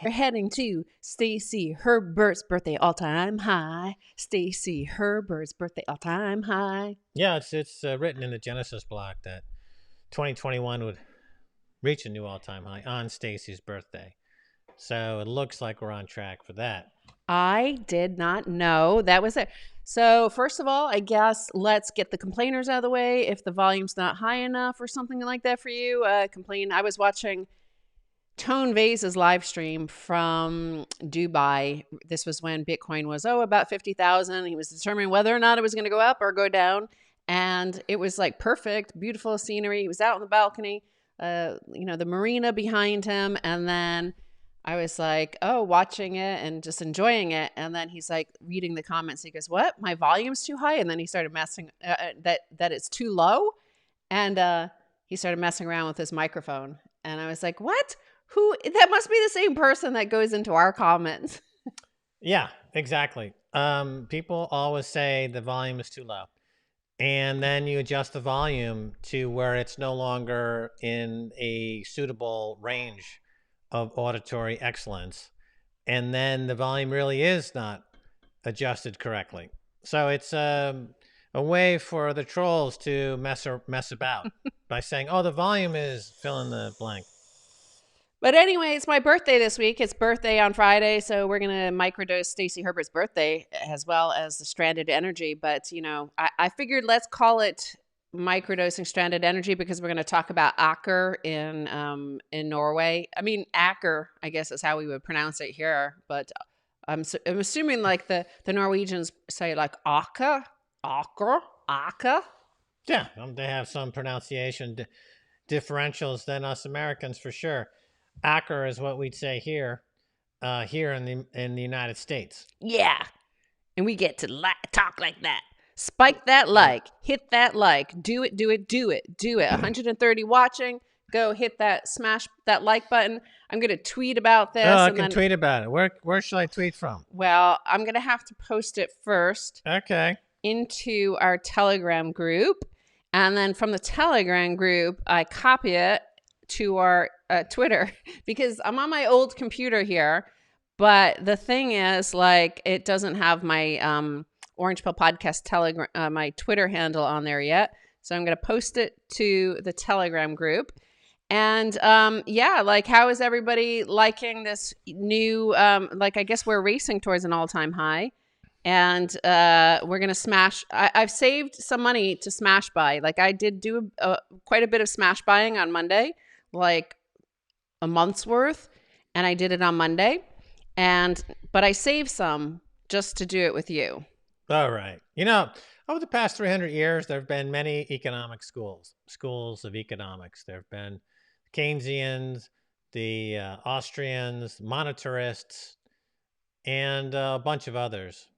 We're heading to Stacy Herbert's birthday all-time high. Stacy Herbert's birthday all-time high. Yeah, it's written in the Genesis block that 2021 would reach a new all-time high on Stacy's birthday. So it looks like we're on track for that. I did not know that was it. So first of all, I guess let's get the complainers out of the way. If the volume's not high enough or something like that for you, complain. I was watching Tone Vase's live stream from Dubai. This was when Bitcoin was, about 50,000. He was determining whether or not it was going to go up or go down. And it was like perfect, beautiful scenery. He was out on the balcony, the marina behind him. And then I was like, watching it and just enjoying it. And then he's like reading the comments. He goes, what? My volume's too high? And then he started messing, that it's too low. And he started messing around with his microphone. And I was like, what? That must be the same person that goes into our comments. Yeah, exactly. People always say the volume is too low. And then you adjust the volume to where it's no longer in a suitable range of auditory excellence. And then the volume really is not adjusted correctly. So it's a way for the trolls to mess about by saying, the volume is fill in the blank. But anyway, it's my birthday this week. It's birthday on Friday, so we're going to microdose Stacy Herbert's birthday as well as the stranded energy. But, I figured let's call it microdosing stranded energy because we're going to talk about Aker in Norway. I mean, Aker, I guess is how we would pronounce it here. But I'm assuming like the Norwegians say like Aker. Yeah, they have some pronunciation differentials than us Americans for sure. Aker is what we'd say here in the United States. Yeah, and we get to talk like that. Spike that like, hit that like, do it. 130 watching, go hit that, smash that like button. I'm going to tweet about this. I can tweet about it. Where should I tweet from? Well, I'm going to have to post it first. Okay. Into our Telegram group. And then from the Telegram group, I copy it to our Twitter because I'm on my old computer here. But the thing is, like, it doesn't have my Orange Pill Podcast Telegram, my Twitter handle on there yet. So I'm going to post it to the Telegram group. And how is everybody liking this new, I guess we're racing towards an all-time high. And we're going to smash. I've saved some money to smash buy. Like I did do quite a bit of smash buying on Monday, like a month's worth. And I did it on Monday. But I saved some just to do it with you. All right. Over the past 300 years, there have been many economic schools of economics. There have been Keynesians, the Austrians, monetarists, and a bunch of others.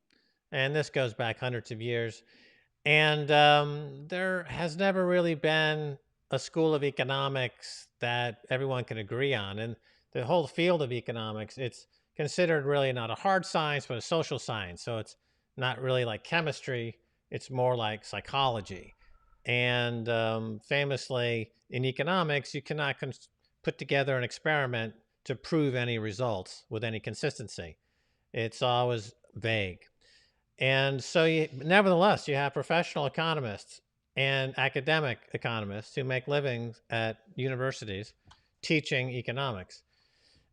And this goes back hundreds of years. And there has never really been a school of economics that everyone can agree on. And the whole field of economics, it's considered really not a hard science, but a social science. So it's not really like chemistry. It's more like psychology. And famously, in economics, you cannot put together an experiment to prove any results with any consistency. It's always vague. And so, nevertheless, you have professional economists and academic economists who make livings at universities teaching economics.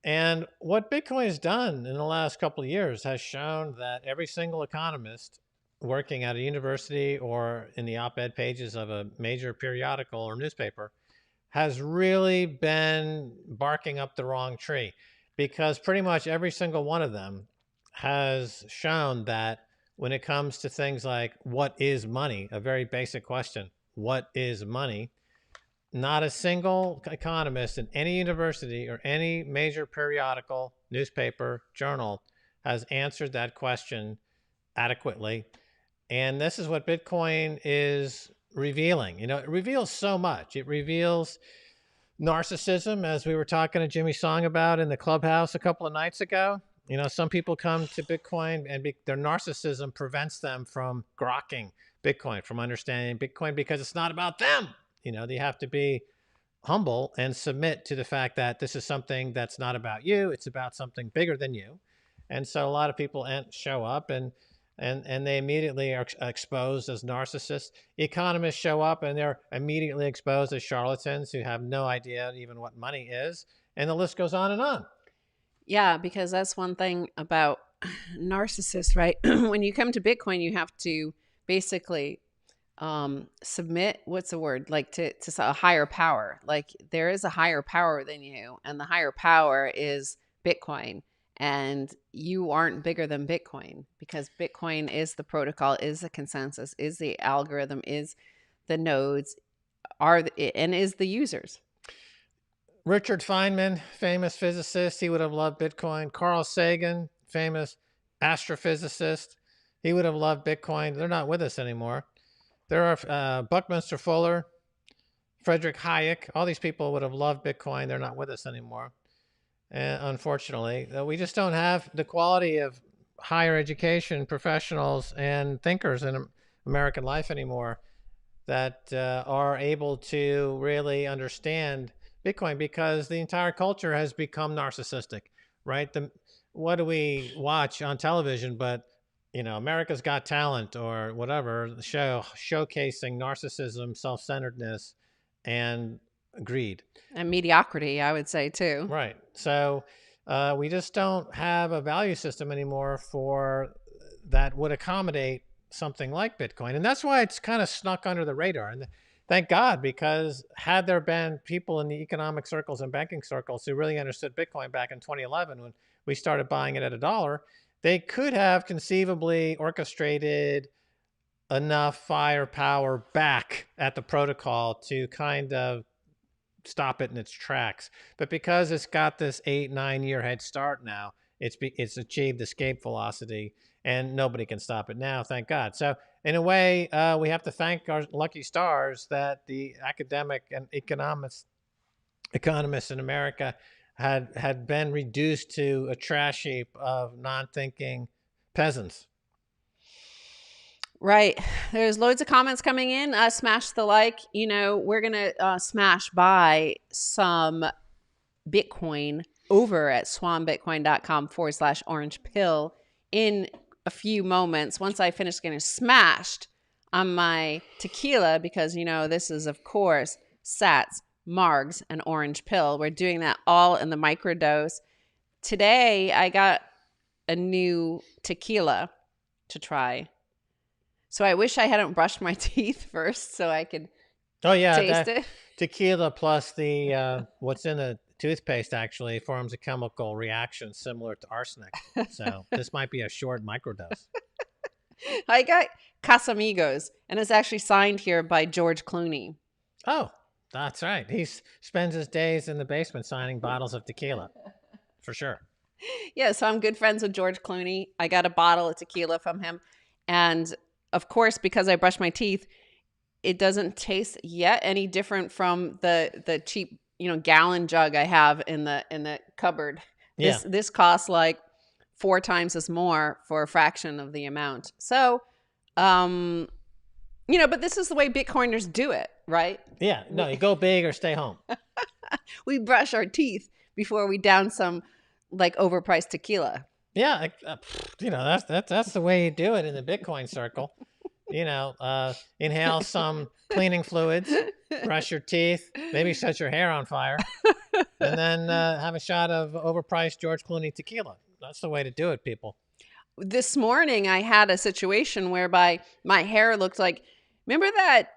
And what Bitcoin has done in the last couple of years has shown that every single economist working at a university or in the op-ed pages of a major periodical or newspaper has really been barking up the wrong tree, because pretty much every single one of them has shown that when it comes to things like what is money, a very basic question, what is money? Not a single economist in any university or any major periodical, newspaper, journal has answered that question adequately. And this is what Bitcoin is revealing. It reveals so much. It reveals narcissism, as we were talking to Jimmy Song about in the clubhouse a couple of nights ago. Some people come to Bitcoin and their narcissism prevents them from grokking Bitcoin, from understanding Bitcoin, because it's not about them. They have to be humble and submit to the fact that this is something that's not about you. It's about something bigger than you. And so a lot of people show up and they immediately are exposed as narcissists. Economists show up and they're immediately exposed as charlatans who have no idea even what money is. And the list goes on and on. Yeah, because that's one thing about narcissists, right? When you come to Bitcoin, you have to basically submit, what's the word, like to a higher power. Like there is a higher power than you, and the higher power is Bitcoin, and you aren't bigger than Bitcoin, because Bitcoin is the protocol, is the consensus, is the algorithm, is the nodes, and is the users. Richard Feynman, famous physicist, he would have loved Bitcoin. Carl Sagan, famous astrophysicist, he would have loved Bitcoin. They're not with us anymore. There are Buckminster Fuller, Frederick Hayek. All these people would have loved Bitcoin. They're not with us anymore. And unfortunately, we just don't have the quality of higher education professionals and thinkers in American life anymore that are able to really understand Bitcoin, because the entire culture has become narcissistic, right? What do we watch on television but America's Got Talent or whatever show showcasing narcissism, self-centeredness, and greed. And mediocrity, I would say, too. Right. So we just don't have a value system anymore that would accommodate something like Bitcoin. And that's why it's kind of snuck under the radar. And thank God, because had there been people in the economic circles and banking circles who really understood Bitcoin back in 2011 when we started buying it at $1, they could have conceivably orchestrated enough firepower back at the protocol to kind of stop it in its tracks. But because it's got this 8-9 year head start now, it's achieved escape velocity, and nobody can stop it now, thank God. So in a way, we have to thank our lucky stars that the academic and economists in America had been reduced to a trash heap of non-thinking peasants. Right. There's loads of comments coming in. Smash the like. We're going to smash buy some Bitcoin over at swanbitcoin.com/orange pill in a few moments. Once I finish getting smashed on my tequila, because, this is, of course, Sats, Margs, and orange pill. We're doing that all in the microdose. Today, I got a new tequila to try. So I wish I hadn't brushed my teeth first so I could taste it. Tequila plus the what's in the toothpaste actually forms a chemical reaction similar to arsenic. So this might be a short microdose. I got Casamigos, and it's actually signed here by George Clooney. Oh, that's right. He spends his days in the basement signing bottles of tequila, for sure. Yeah, so I'm good friends with George Clooney. I got a bottle of tequila from him, and of course, because I brushed my teeth, it doesn't taste yet any different from the cheap, gallon jug I have in the cupboard. This costs like 4 times as more for a fraction of the amount. So, but this is the way Bitcoiners do it, right? Yeah, no, you go big or stay home. We brush our teeth before we down some like overpriced tequila. Yeah, that's the way you do it in the Bitcoin circle. Inhale some cleaning fluids, brush your teeth, maybe set your hair on fire, and then have a shot of overpriced George Clooney tequila. That's the way to do it, people. This morning, I had a situation whereby my hair looked like, remember that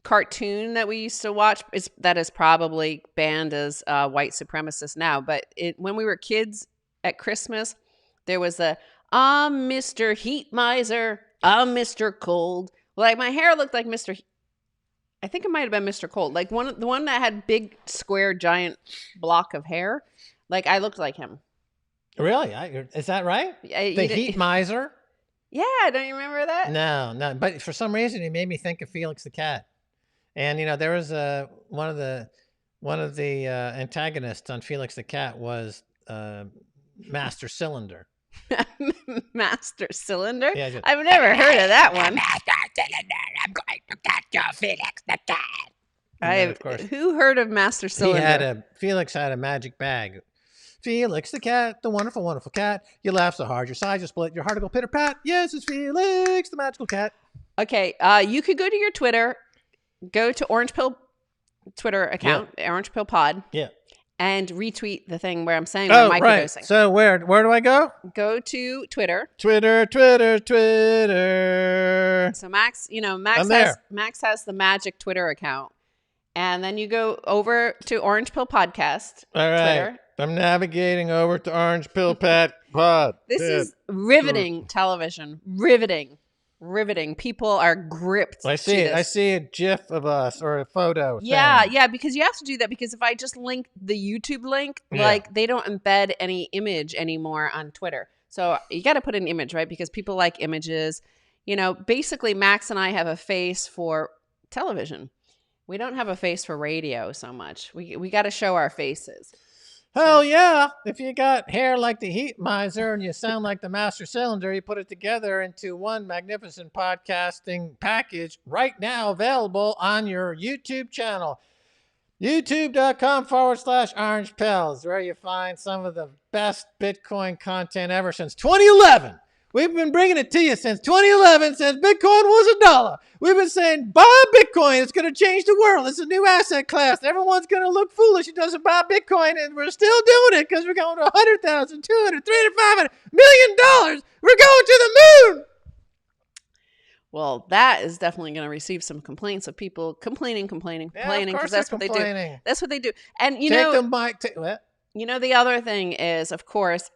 cartoon that we used to watch? That is probably banned as white supremacist now, but when we were kids at Christmas, there was I'm Mr. Heat Miser, I'm Mr. Cold. Like my hair looked like I think it might have been Mr. Cold. Like the one that had big, square, giant block of hair. Like I looked like him. Really? Is that right? The Heat Miser? Yeah, don't you remember that? No. But for some reason, he made me think of Felix the Cat. And there was one of the antagonists on Felix the Cat was Master Cylinder. Master Cylinder? Yeah, I've never heard of that one. Master Cylinder, I'm going to catch your Felix the Cat. And then, of course, Who heard of Master Cylinder? Felix had a magic bag. Felix the cat, the wonderful, wonderful cat. You laugh so hard, your sides will split, your heart will go pitter pat. Yes, it's Felix the magical cat. Okay, you could go to your Twitter, go to Orange Pill Twitter account, Orange Pill Pod. Yeah. And retweet the thing where I'm saying we're microdosing. Right. So where do I go? Go to Twitter. Twitter. So Max has the magic Twitter account. And then you go over to Orange Pill Podcast. All right. Twitter. I'm navigating over to Orange Pill Pod. This is riveting television. Riveting. People are gripped. I see a GIF of us or a photo. Yeah, because you have to do that, because if I just link the YouTube link, like they don't embed any image anymore on Twitter. So you got to put an image, right? Because people like images. You know, basically Max and I have a face for television. We don't have a face for radio so much. We got to show our faces. Hell yeah. If you got hair like the heat miser and you sound like the master cylinder, you put it together into one magnificent podcasting package right now available on your YouTube channel. YouTube.com/Orange Pills, where you find some of the best Bitcoin content ever since 2011. We've been bringing it to you since 2011, since Bitcoin was $1. We've been saying, buy Bitcoin. It's going to change the world. It's a new asset class. Everyone's going to look foolish who doesn't buy Bitcoin, and we're still doing it because we're going to $100,000, $200,000, $300,000, $500 million. We're going to the moon. Well, that is definitely going to receive some complaints of people complaining, because that's what they do. That's what they do. And you know, the other thing is, of course,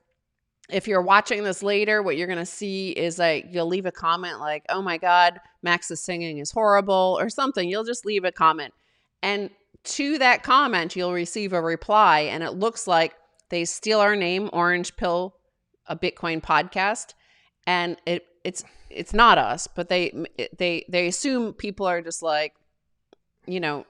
if you're watching this later, what you're going to see is like you'll leave a comment like, oh my God, Max's singing is horrible or something. You'll just leave a comment. And to that comment, you'll receive a reply. And it looks like they steal our name, Orange Pill, a Bitcoin podcast. And it's not us, but they assume people are just like, you know,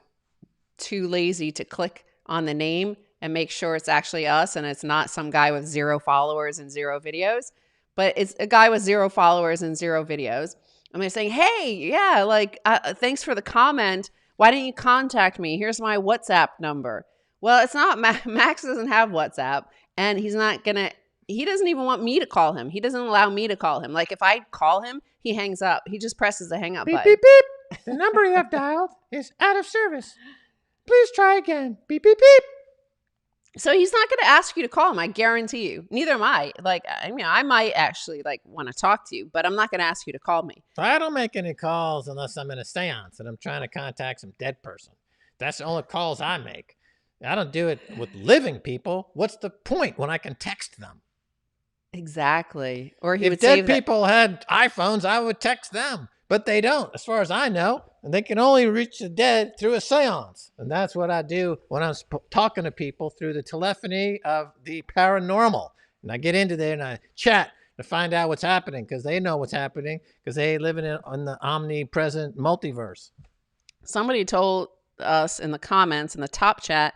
too lazy to click on the name and make sure it's actually us and it's not some guy with 0 followers and 0 videos, but it's a guy with 0 followers and 0 videos. And they're saying, hey, yeah, like, thanks for the comment. Why didn't you contact me? Here's my WhatsApp number. Well, it's not, Max doesn't have WhatsApp, and he doesn't even want me to call him. He doesn't allow me to call him. Like, if I call him, he hangs up. He just presses the hang up button. Beep, beep, beep. The number you have dialed is out of service. Please try again. Beep, beep, beep. So he's not going to ask you to call him. I guarantee you. Neither am I. Like, I mean, I might actually like want to talk to you, but I'm not going to ask you to call me. I don't make any calls unless I'm in a seance and I'm trying to contact some dead person. That's the only calls I make. I don't do it with living people. What's the point when I can text them? Exactly. Or if dead people had iPhones, I would text them, but they don't, as far as I know. And they can only reach the dead through a seance. And that's what I do when I'm talking to people through the telephony of the paranormal. And I get into there and I chat to find out what's happening, because they know what's happening, because they live in the omnipresent multiverse. Somebody told us in the comments in the top chat,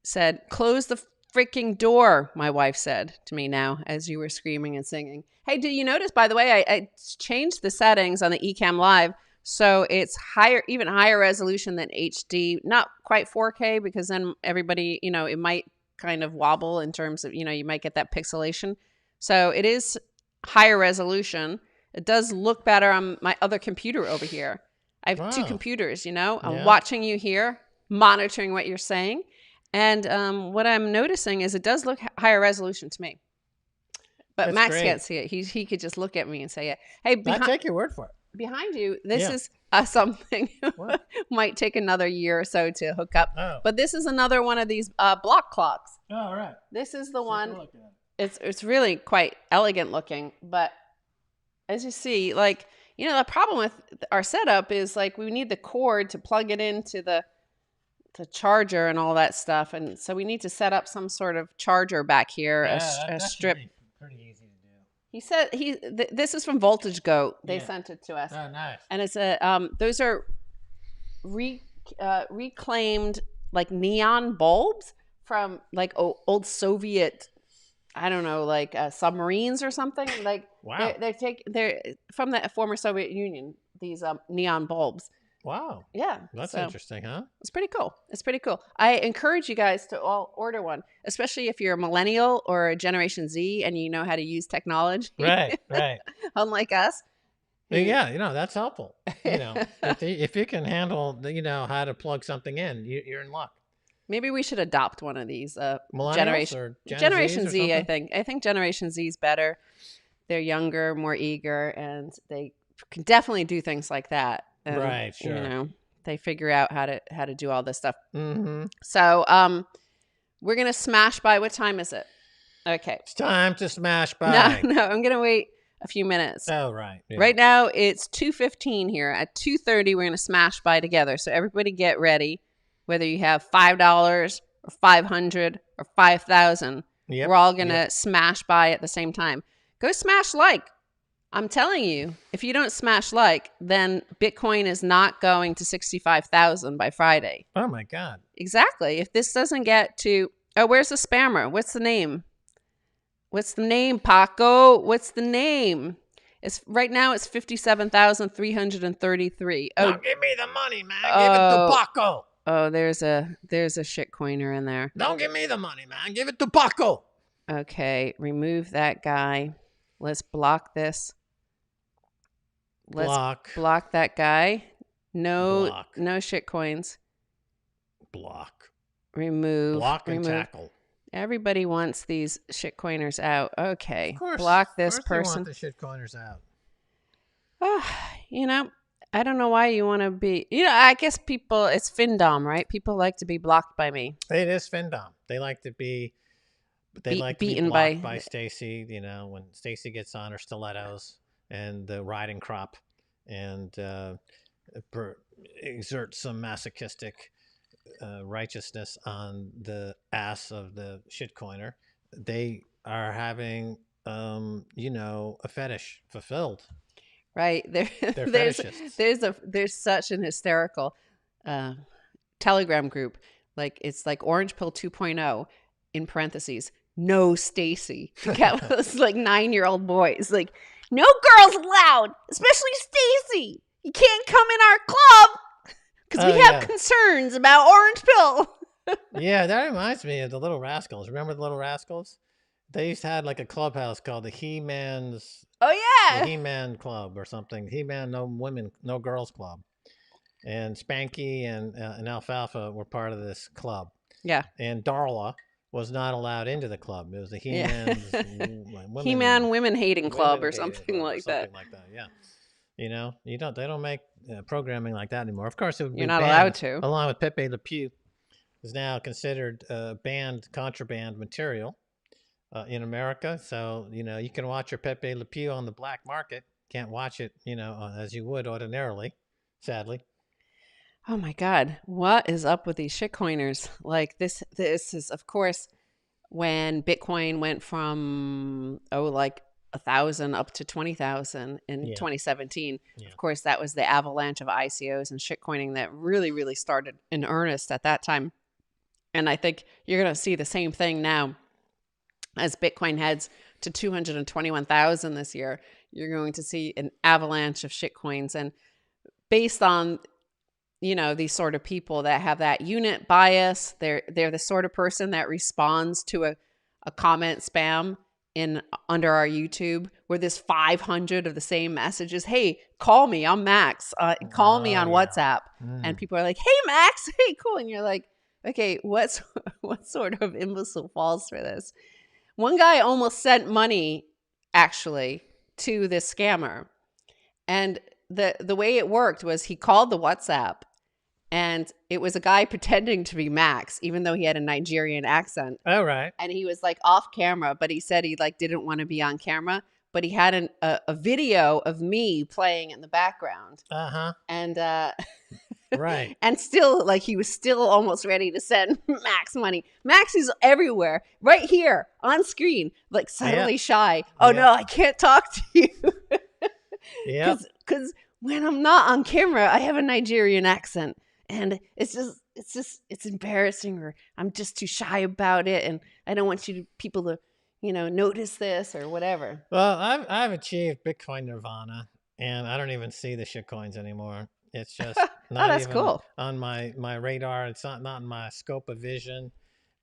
said, close the freaking door, my wife said to me now as you were screaming and singing. Hey, did you notice, by the way, I changed the settings on the Ecamm Live so it's even higher resolution than HD, not quite 4K, because then everybody, you know, it might kind of wobble in terms of, you know, you might get that pixelation. So it is higher resolution. It does look better on my other computer over here. I have 2 computers, you know. I'm watching you here, monitoring what you're saying. And what I'm noticing is it does look higher resolution to me. But Max can't see it. He could just look at me and say, hey, I take your word for it. Behind you, this is something might take another year or so to hook up. Oh. But this is another one of these block clocks. Oh, all right. This is the one. It's really quite elegant looking. But as you see, like, you know, the problem with our setup is like we need the cord to plug it into the charger and all that stuff. And so we need to set up some sort of charger back here, a strip. Pretty easy to do. He said this is from Voltage Goat. They sent it to us. Oh, nice. And it's those are reclaimed like neon bulbs from like old Soviet, I don't know, like submarines or something. Like wow. They're from the former Soviet Union, these neon bulbs. Wow. Yeah. That's So interesting, huh? it's pretty cool. It's pretty cool. I encourage you guys to all order one, especially if you're a millennial or a Generation Z and you know how to use technology, Right, right. unlike us. Yeah, that's helpful. If you can handle, how to plug something in, you're in luck. Maybe we should adopt one of these. Millennials or Gen Zs Generation or Z. something? I think Generation Z is better. They're younger, more eager, and they can definitely do things like that. And, Right, sure. they figure out how to do all this stuff. Mm-hmm. So, we're gonna smash by. What time is it? Okay. It's time to smash No, by. no, I'm gonna wait a few minutes. Oh, right. Yeah. Right now it's 2:15 here. At 2:30 we're gonna smash by together. So everybody get ready. Whether you have $5 or 500 or 5,000, Yep, we're all gonna smash by at the same time. Go smash like. I'm telling you, if you don't smash like, then Bitcoin is not going to 65,000 by Friday. Oh my God. Exactly. If this doesn't get to, where's the spammer? What's the name? What's the name, Paco? What's the name? It's right now. It's 57,333. Oh, Don't give me the money, man. Give it to Paco. Oh, there's a shitcoiner in there. Don't give me the money, man. Give it to Paco. Okay, remove that guy. Let's block this. Let's block that guy. No shitcoins. Block. Remove. Block and tackle. Everybody wants these shitcoiners out. Okay. Of course. Block this of course person. They want the shitcoiners out. I don't know why you want to be. I guess people. It's Findom, right? People like to be blocked by me. It is Findom. They like to be. Beaten blocked by Stacy. When Stacy gets on her stilettos and the riding crop, and exert some masochistic righteousness on the ass of the shitcoiner, they are having a fetish fulfilled. Right. They're fetishists. There's such an hysterical Telegram group. Like it's like Orange Pill 2.0 in parentheses. No Stacy. It's like 9-year-old boys. Like, no girls allowed, especially Stacy. You can't come in our club because we have concerns about Orange Pill. Yeah, that reminds me of the Little Rascals. Remember the Little Rascals? They used to have like a clubhouse called the He-Man's. Oh yeah, the He-Man Club or something. He-Man No Girls Club, and Spanky and Alfalfa were part of this club. Yeah, and Darla was not allowed into the club. It was the He-Man's He-Man Women Hating Club or something like that. Yeah. They don't make programming like that anymore. Of course, it would be You're not banned, allowed to. Along with Pepe Le Pew, is now considered banned contraband material in America. So you can watch your Pepe Le Pew on the black market. Can't watch it, as you would ordinarily. Sadly. Oh my God, what is up with these shitcoiners? Like this is, of course, when Bitcoin went from 1,000 up to 20,000 in 2017. Yeah. Of course, that was the avalanche of ICOs and shitcoining that really, really started in earnest at that time. And I think you're going to see the same thing now as Bitcoin heads to 221,000 this year. You're going to see an avalanche of shitcoins, and based on these sort of people that have that unit bias, they're the sort of person that responds to a comment spam under our YouTube where there's 500 of the same messages. Hey, call me. I'm Max. Call me on WhatsApp. And people are like, hey, Max. Hey, cool. And you're like, okay, what sort of imbecile falls for this? One guy almost sent money, actually, to this scammer. And the way it worked was he called the WhatsApp, and it was a guy pretending to be Max, even though he had a Nigerian accent. Oh, right. And he was like off camera, but he said he didn't want to be on camera. But he had a video of me playing in the background. Uh-huh. And right. And still, he was still almost ready to send Max money. Max is everywhere, right here on screen, subtly shy. Oh no, I can't talk to you. Yeah. Because when I'm not on camera, I have a Nigerian accent, and it's embarrassing, or I'm just too shy about it, and I don't want people to notice this or whatever. Well, I've achieved Bitcoin nirvana, and I don't even see the shitcoins anymore. It's just Oh, not that's even cool. on my radar. It's not in my scope of vision.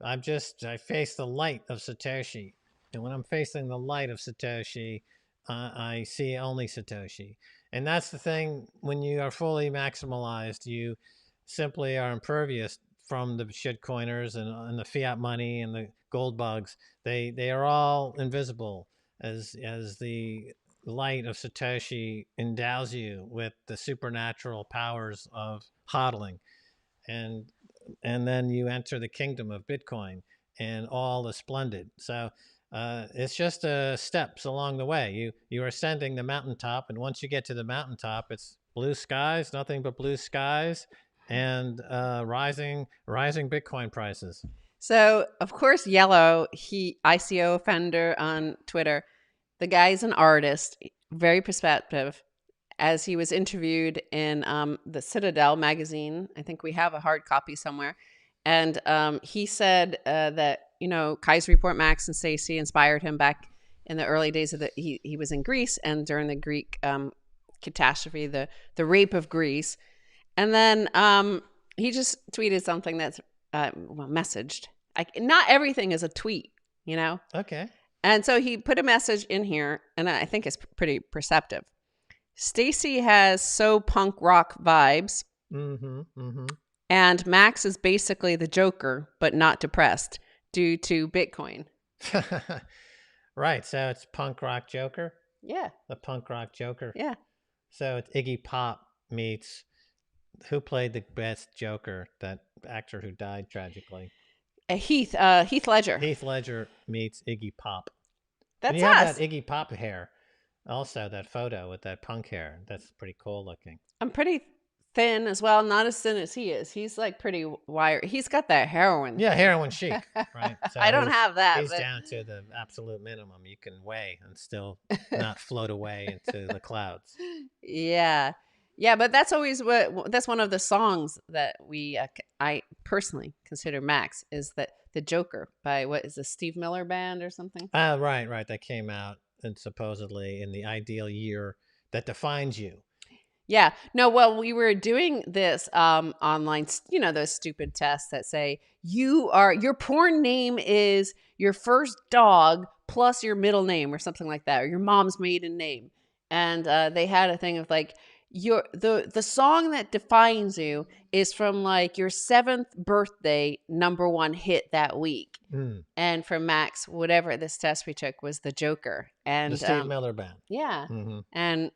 I face the light of Satoshi, and when I'm facing the light of Satoshi, I see only Satoshi. And that's the thing. When you are fully maximalized, you simply are impervious from the shitcoiners and the fiat money and the gold bugs. They are all invisible as the light of Satoshi endows you with the supernatural powers of hodling, and and then you enter the kingdom of Bitcoin and all is splendid. So it's just steps along the way. You are ascending the mountaintop, and once you get to the mountaintop, it's blue skies, nothing but blue skies, and rising Bitcoin prices. So, of course, Yellow, he ICO offender on Twitter. The guy's an artist, very perspective. As he was interviewed in the Citadel magazine, I think we have a hard copy somewhere, and he said that Kai's Report Max and Stacy inspired him back in the early days of he was in Greece and during the Greek catastrophe, the rape of Greece, and then he just tweeted something that's messaged. Not everything is a tweet, you know. Okay. And so he put a message in here, and I think it's pretty perceptive. Stacy has so punk rock vibes, Mm-hmm. Mm-hmm. and Max is basically the Joker, but not depressed due to Bitcoin. Right. So it's punk rock Joker. Yeah. The punk rock Joker. Yeah. So it's Iggy Pop meets who played the best Joker? That actor who died tragically. Heath Ledger. Heath Ledger meets Iggy Pop. And That's you have that us. Iggy Pop hair. Also, that photo with that punk hair. That's pretty cool looking. I'm pretty thin as well, not as thin as he is. He's like pretty wired. He's got that heroin. Yeah, heroin chic, right? So I don't have that. He's But down to the absolute minimum you can weigh and still not float away into the clouds. yeah. Yeah, but that's that's one of the songs that I personally consider Max is that the Joker by what is the Steve Miller Band or something? Right. That came out and supposedly in the ideal year that defines you. Yeah. No, well, we were doing this online, those stupid tests that say your porn name is your first dog plus your middle name or something like that, or your mom's maiden name. And they had a thing of like the song that defines you is from like your 7th birthday #1 hit that week. Mm. And for Max, whatever this test we took was the Joker. And The Steve Miller Band. yeah. Mm-hmm. And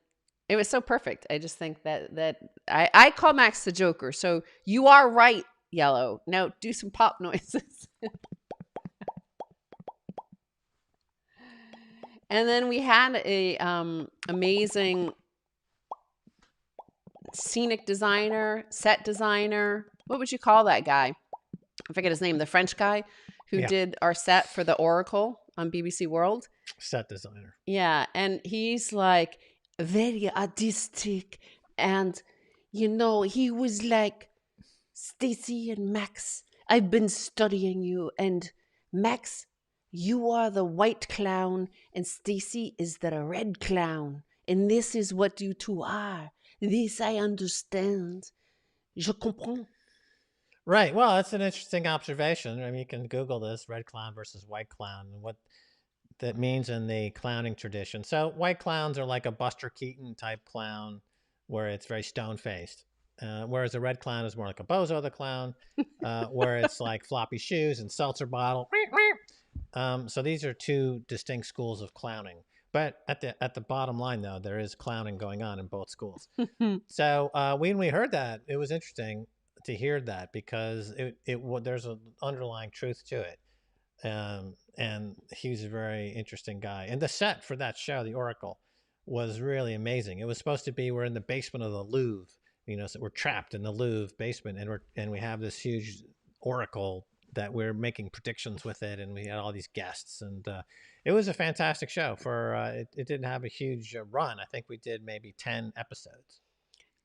it was so perfect. I just think that I call Max the Joker. So you are right, Yellow. Now do some pop noises. And then we had a amazing scenic designer, set designer. What would you call that guy? I forget his name. The French guy who did our set for the Oracle on BBC World. Set designer. Yeah, and he's like very artistic, and he was like, Stacy and Max, I've been studying you, and Max, you are the white clown and Stacy is the red clown, and this is what you two are. This I understand. Je comprends. Right. Well, that's an interesting observation. I mean, you can Google this: red clown versus white clown, and what that means in the clowning tradition. So white clowns are like a Buster Keaton type clown where it's very stone-faced. Whereas a red clown is more like a Bozo the Clown, where it's like floppy shoes and seltzer bottle. So these are two distinct schools of clowning. But at the bottom line, though, there is clowning going on in both schools. So when we heard that, it was interesting to hear that because there's an underlying truth to it. And he's a very interesting guy. And the set for that show, The Oracle, was really amazing. It was supposed to be we're in the basement of the Louvre, so we're trapped in the Louvre basement, and we have this huge oracle that we're making predictions with it, and we had all these guests, and it was a fantastic show. It didn't have a huge run. I think we did maybe 10 episodes.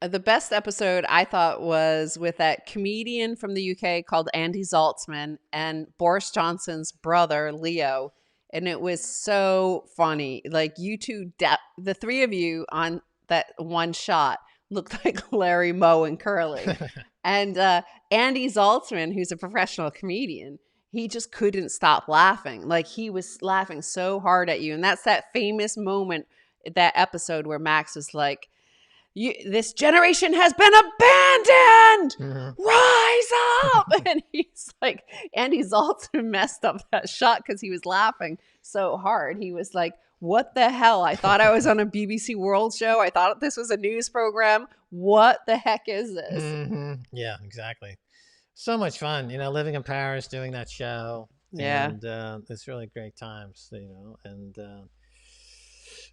The best episode I thought was with that comedian from the UK called Andy Zaltzman and Boris Johnson's brother, Leo. And it was so funny. Like you two, the three of you on that one shot looked like Larry, Moe, and Curly. And Andy Zaltzman, who's a professional comedian, he just couldn't stop laughing. Like, he was laughing so hard at you. And that's that famous moment, that episode where Max was like, this generation has been abandoned. Rise up. And he's like, Andy Zaltzman messed up that shot because he was laughing so hard. He was like, what the hell? I thought I was on a BBC World show. I thought this was a news program. What the heck is this? Yeah, exactly. So much fun, living in Paris, doing that show. Yeah. And it's really great times, and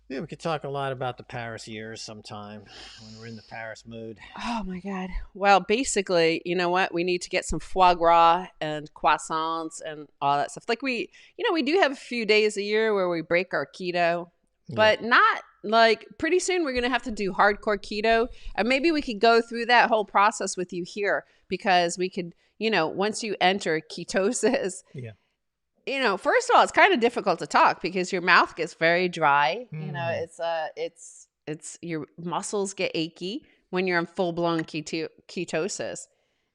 yeah, we could talk a lot about the Paris years sometime when we're in the Paris mood. Oh my God. Well, basically, you know what? We need to get some foie gras and croissants and all that stuff. Like we do have a few days a year where we break our keto, but not like pretty soon we're going to have to do hardcore keto. And maybe we could go through that whole process with you here, because we could, once you enter ketosis, first of all, it's kind of difficult to talk because your mouth gets very dry. It's your muscles get achy when you're in full blown ketosis.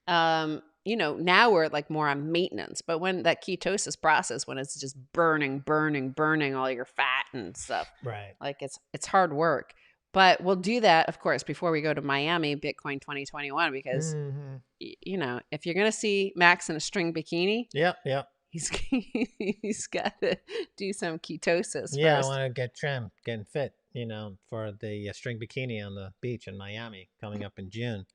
Now we're like more on maintenance, but when that ketosis process, when it's just burning all your fat and stuff, right? Like it's hard work. But we'll do that, of course, before we go to Miami Bitcoin 2021, because if you're gonna see Max in a string bikini, he's got to do some ketosis first. I want to get trimmed, getting fit, for the string bikini on the beach in Miami coming up in June.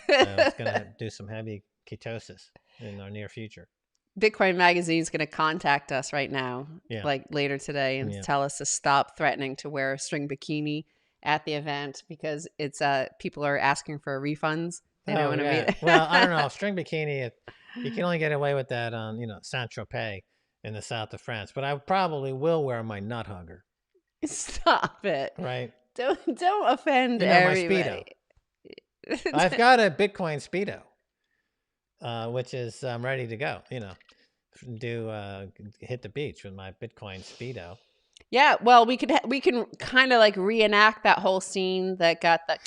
It's going to do some heavy ketosis in our near future. Bitcoin Magazine is going to contact us right now, like later today, and tell us to stop threatening to wear a string bikini at the event, because it's people are asking for refunds. They don't want to meet. Well, I don't know. String bikini, you can only get away with that on, Saint-Tropez in the south of France. But I probably will wear my nut hugger. Stop it. Right. Don't offend everybody. My Speedo. I've got a Bitcoin Speedo, which is ready to go, hit the beach with my Bitcoin Speedo. Yeah, well, we can kind of like reenact that whole scene that got that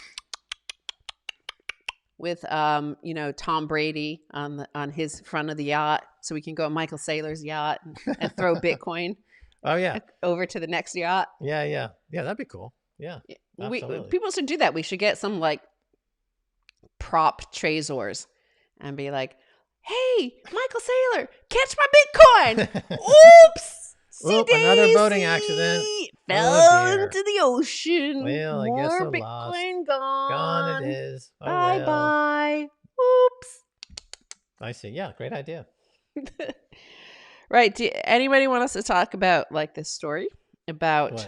with Tom Brady on his front of the yacht, so we can go on Michael Saylor's yacht and throw Bitcoin. Oh yeah, over to the next yacht. Yeah, that'd be cool. Yeah, people should do that. We should get some like prop Trezors and be like, "Hey, Michael Saylor, catch my Bitcoin!" Oops. Oop, another boating accident. Fell into the ocean. Well, I guess I'm Bitcoin lost. gone. Gone it is. Oh, bye. Oops. I see. Yeah, great idea. Right. Anybody want us to talk about like this story about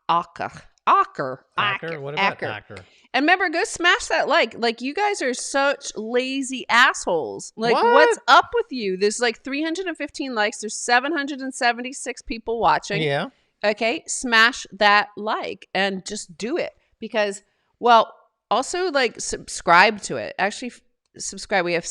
Acker? What about Acker? And remember, go smash that like. Like, you guys are such lazy assholes. Like, what's up with you? There's like 315 likes. There's 776 people watching. Yeah. Okay. Smash that like and just do it. Because, well, also like subscribe to it. Actually, subscribe. We have,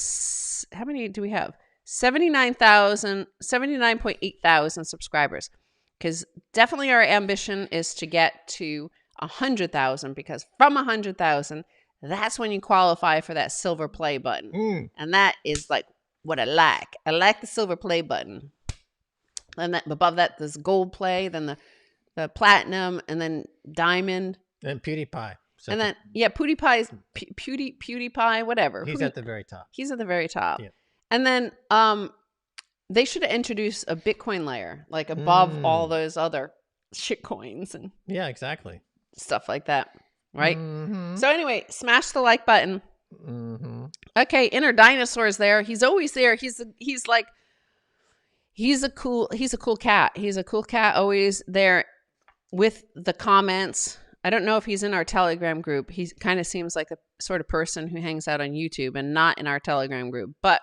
how many do we have? 79.8 thousand subscribers. Because definitely our ambition is to get to 100,000, because from 100,000, that's when you qualify for that silver play button. And that is like what I like. I like the silver play button. And that above that, there's gold play, then the platinum, and then diamond. And PewDiePie. And then, PewDiePie's PewDiePie, whatever. He's at the very top. He's at the very top. Yeah. And then they should have introduced a Bitcoin layer, like above all those other shit coins and exactly, stuff like that, right? So anyway, smash the like button. Okay, Inner Dinosaur's there. He's always there. He's a cool cat. He's a cool cat, always there with the comments. I don't know if he's in our Telegram group. He kind of seems like the sort of person who hangs out on YouTube and not in our Telegram group, but.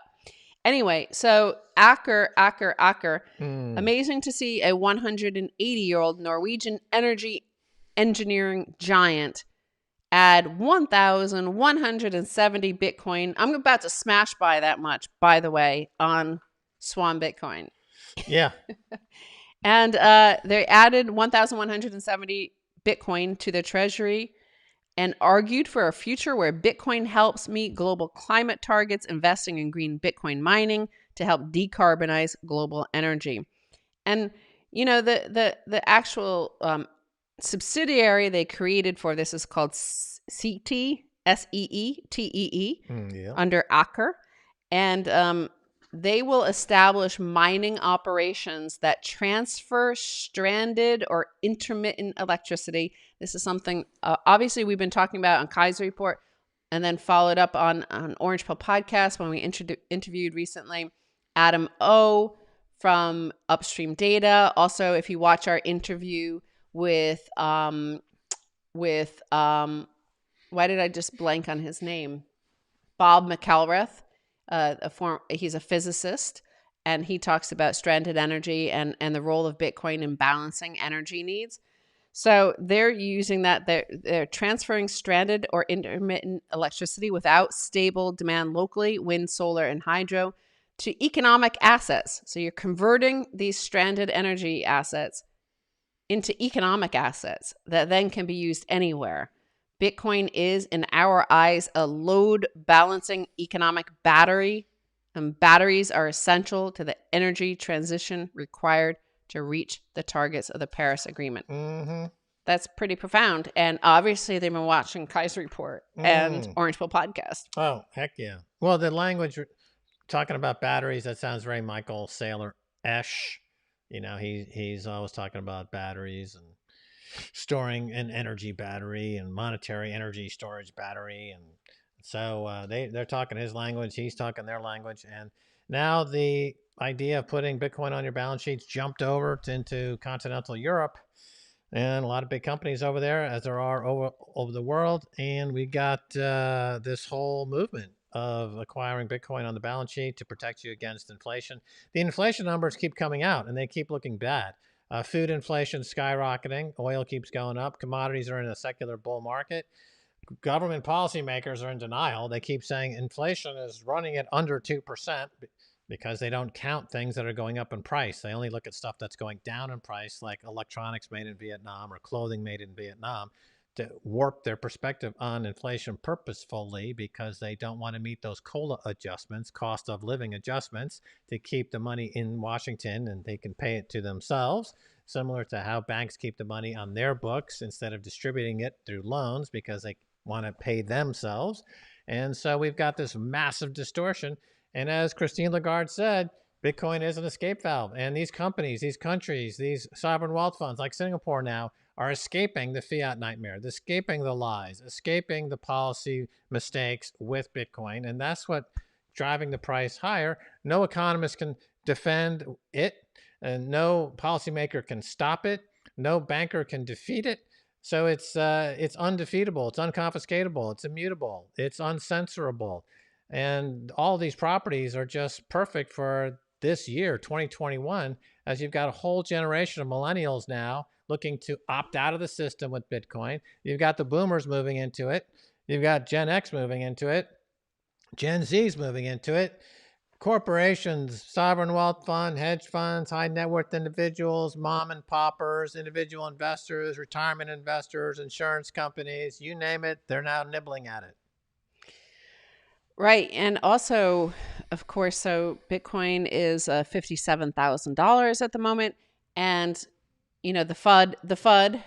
Anyway, so Acker. Amazing to see a 180-year-old Norwegian energy engineering giant add 1,170 Bitcoin. I'm about to smash by that much, by the way, on Swan Bitcoin. Yeah. And they added 1,170 Bitcoin to their treasury. and argued for a future where Bitcoin helps meet global climate targets, investing in green Bitcoin mining to help decarbonize global energy. And the actual subsidiary they created for this is called SEETEE, SEETEE, Yeah. under Aker, and they will establish mining operations that transfer stranded or intermittent electricity. This is something obviously we've been talking about on Kai's report, and then followed up on Orange Pill podcast when we interviewed recently Adam O from Upstream Data. Also, if you watch our interview with why did I just blank on his name? Bob McElrath. He's a physicist, and he talks about stranded energy and the role of Bitcoin in balancing energy needs. So they're using that. They're transferring stranded or intermittent electricity without stable demand locally, wind, solar, and hydro, to economic assets. So you're converting these stranded energy assets into economic assets that then can be used anywhere. Bitcoin is, in our eyes, a load balancing economic battery, and batteries are essential to the energy transition required to reach the targets of the Paris Agreement. Mm-hmm. That's pretty profound. And obviously, they've been watching Kai's report and Orange Pill podcast. Oh, heck yeah. Well, the language, talking about batteries, that sounds very Michael Saylor-esh. He's always talking about batteries and storing an energy battery and monetary energy storage battery. And so they're talking his language, he's talking their language. And now the idea of putting Bitcoin on your balance sheets jumped over into continental Europe, and a lot of big companies over there, as there are over the world. And we got this whole movement of acquiring Bitcoin on the balance sheet to protect you against inflation. The inflation numbers keep coming out, and they keep looking bad. Food inflation skyrocketing. Oil keeps going up. Commodities are in a secular bull market. Government policymakers are in denial. They keep saying inflation is running at under 2%. Because they don't count things that are going up in price. They only look at stuff that's going down in price, like electronics made in Vietnam or clothing made in Vietnam, to warp their perspective on inflation purposefully, because they don't want to meet those COLA adjustments, cost of living adjustments, to keep the money in Washington and they can pay it to themselves, similar to how banks keep the money on their books instead of distributing it through loans because they want to pay themselves. And so we've got this massive distortion. And as Christine Lagarde said, Bitcoin is an escape valve. And these companies, these countries, these sovereign wealth funds like Singapore now are escaping the fiat nightmare, escaping the lies, escaping the policy mistakes with Bitcoin. And that's what driving the price higher. No economist can defend it, and no policymaker can stop it. No banker can defeat it. So it's undefeatable, it's unconfiscatable, it's immutable, it's uncensorable. And all these properties are just perfect for this year, 2021, as you've got a whole generation of millennials now looking to opt out of the system with Bitcoin. You've got the boomers moving into it. You've got Gen X moving into it. Gen Z's moving into it. Corporations, sovereign wealth fund, hedge funds, high net worth individuals, mom and poppers, individual investors, retirement investors, insurance companies, you name it, they're now nibbling at it. Right. And also, of course, so Bitcoin is $57,000 at the moment. And, the FUD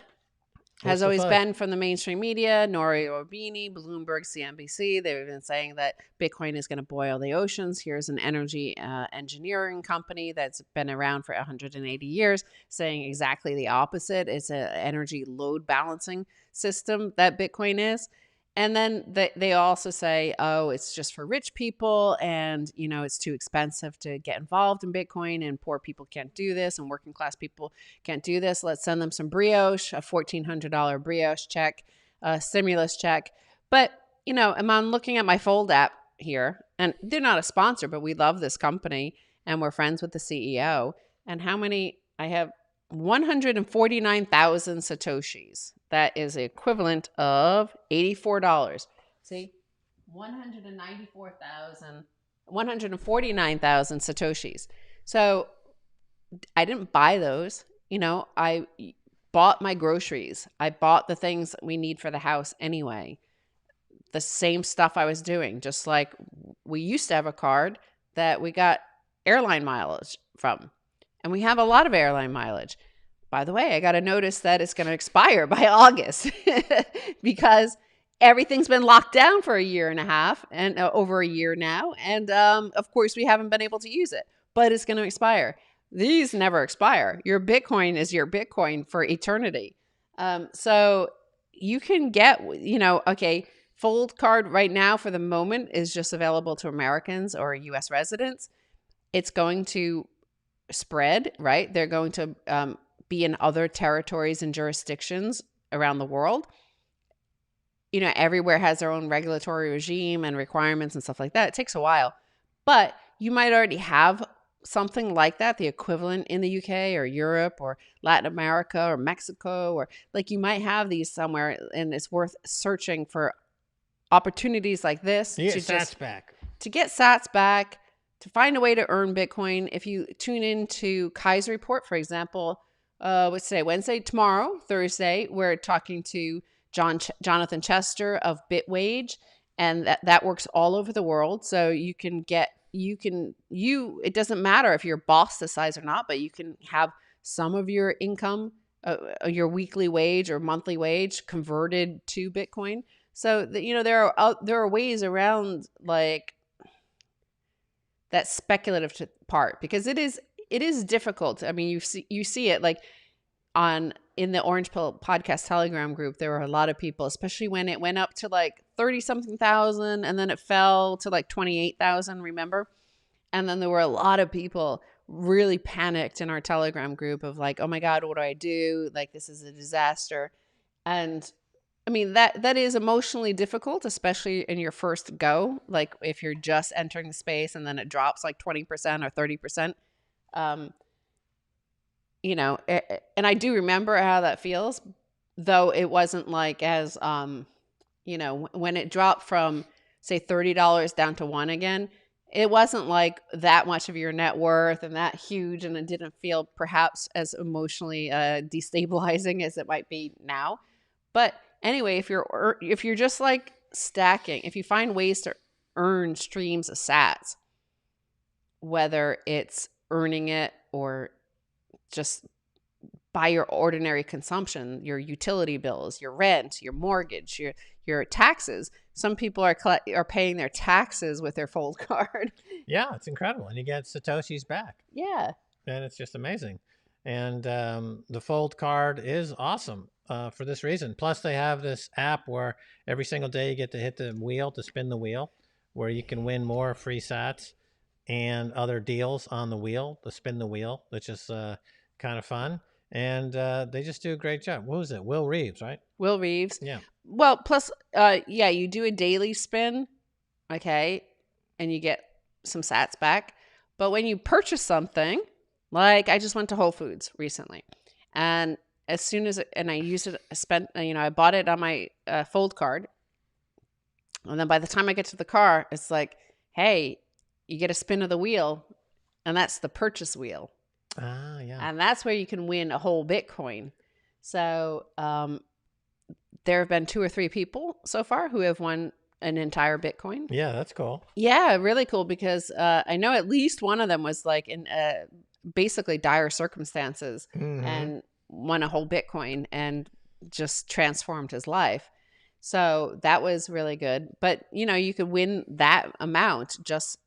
has always been from the mainstream media, Nori Orbini, Bloomberg, CNBC. They've been saying that Bitcoin is going to boil the oceans. Here's an energy engineering company that's been around for 180 years saying exactly the opposite. It's an energy load balancing system that Bitcoin is. And then they also say, oh, it's just for rich people and, it's too expensive to get involved in Bitcoin and poor people can't do this and working class people can't do this. Let's send them some brioche, a $1,400 brioche check, a stimulus check. But, I'm looking at my Fold app here, and they're not a sponsor, but we love this company and we're friends with the CEO. And how many I have? 149,000 Satoshis. That is equivalent of $84. See, 149,000 Satoshis. So I didn't buy those. bought my groceries. I bought the things we need for the house anyway. The same stuff I was doing, just like we used to have a card that we got airline mileage from. And we have a lot of airline mileage. By the way, I got a notice that it's going to expire by August because everything's been locked down for a year and a half and over a year now. And of course, we haven't been able to use it, but it's going to expire. These never expire. Your Bitcoin is your Bitcoin for eternity. So you can get, okay, Fold card right now for the moment is just available to Americans or US residents. It's going to spread, right? They're going to be in other territories and jurisdictions around the world. Everywhere has their own regulatory regime and requirements and stuff like that. It takes a while, but you might already have something like that, the equivalent in the UK or Europe or Latin America or Mexico, or like you might have these somewhere, and it's worth searching for opportunities like this to get sats back. To get sats back, to find a way to earn Bitcoin. If you tune into Kai's report, for example, what's today? Wednesday, tomorrow, Thursday, we're talking to Jonathan Chester of Bitwage, and that works all over the world. So it doesn't matter if your boss decides or not, but you can have some of your income, your weekly wage or monthly wage converted to Bitcoin. So there are ways around like that speculative part, because it is difficult. I mean, you see it like in the Orange Pill podcast Telegram group. There were a lot of people, especially when it went up to like 30-something thousand and then it fell to like 28,000, remember? And then there were a lot of people really panicked in our Telegram group of like, oh my God, what do I do? Like, this is a disaster. And I mean, that is emotionally difficult, especially in your first go. Like if you're just entering the space and then it drops like 20% or 30%. And I do remember how that feels, though it wasn't like as, when it dropped from, say, $30 down to $1 again, it wasn't like that much of your net worth and that huge, and it didn't feel perhaps as emotionally destabilizing as it might be now. But anyway, if you're just like stacking, if you find ways to earn streams of sats, whether it's earning it or just by your ordinary consumption, your utility bills, your rent, your mortgage, your taxes. Some people are paying their taxes with their Fold card. Yeah, it's incredible, and you get Satoshis back. Yeah, and it's just amazing. And the Fold card is awesome for this reason. Plus, they have this app where every single day you get to hit the wheel to spin the wheel, where you can win more free sats and other deals on the wheel to spin the wheel, which is kind of fun. And they just do a great job. What was it? Will Reeves, right? Will Reeves. Yeah. Well, plus, you do a daily spin, okay, and you get some sats back. But when you purchase something, like I just went to Whole Foods recently, and as soon as I used it, I bought it on my Fold card, and then by the time I get to the car, it's like, hey, you get a spin of the wheel, and that's the purchase wheel. Ah, yeah. And that's where you can win a whole Bitcoin. So there have been 2 or 3 people so far who have won an entire Bitcoin. Yeah, that's cool. Yeah, really cool, because I know at least one of them was like in basically dire circumstances and won a whole Bitcoin and just transformed his life. So that was really good. But, you could win that amount just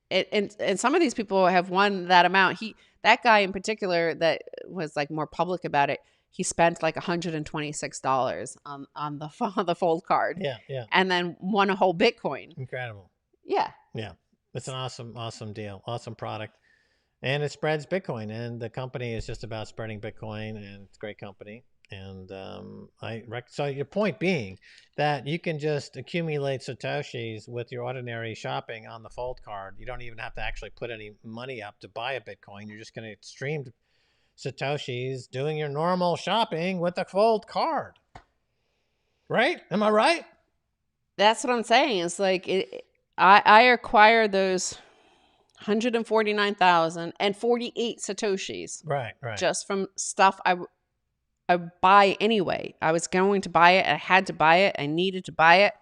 and some of these people have won that amount. That guy in particular that was like more public about it, he spent like $126 on the Fold card. Yeah, yeah. And then won a whole Bitcoin. Incredible. Yeah. Yeah. It's an awesome deal. Awesome product. And it spreads Bitcoin. And the company is just about spreading Bitcoin, and it's a great company. And so your point being that you can just accumulate Satoshis with your ordinary shopping on the Fold card. You don't even have to actually put any money up to buy a Bitcoin. You're just going to stream Satoshis doing your normal shopping with the Fold card. Right? Am I right? That's what I'm saying. It's like I acquired those 149,048 Satoshis. Right. Just from stuff a buy anyway. I was going to buy it. I had to buy it. I needed to buy it.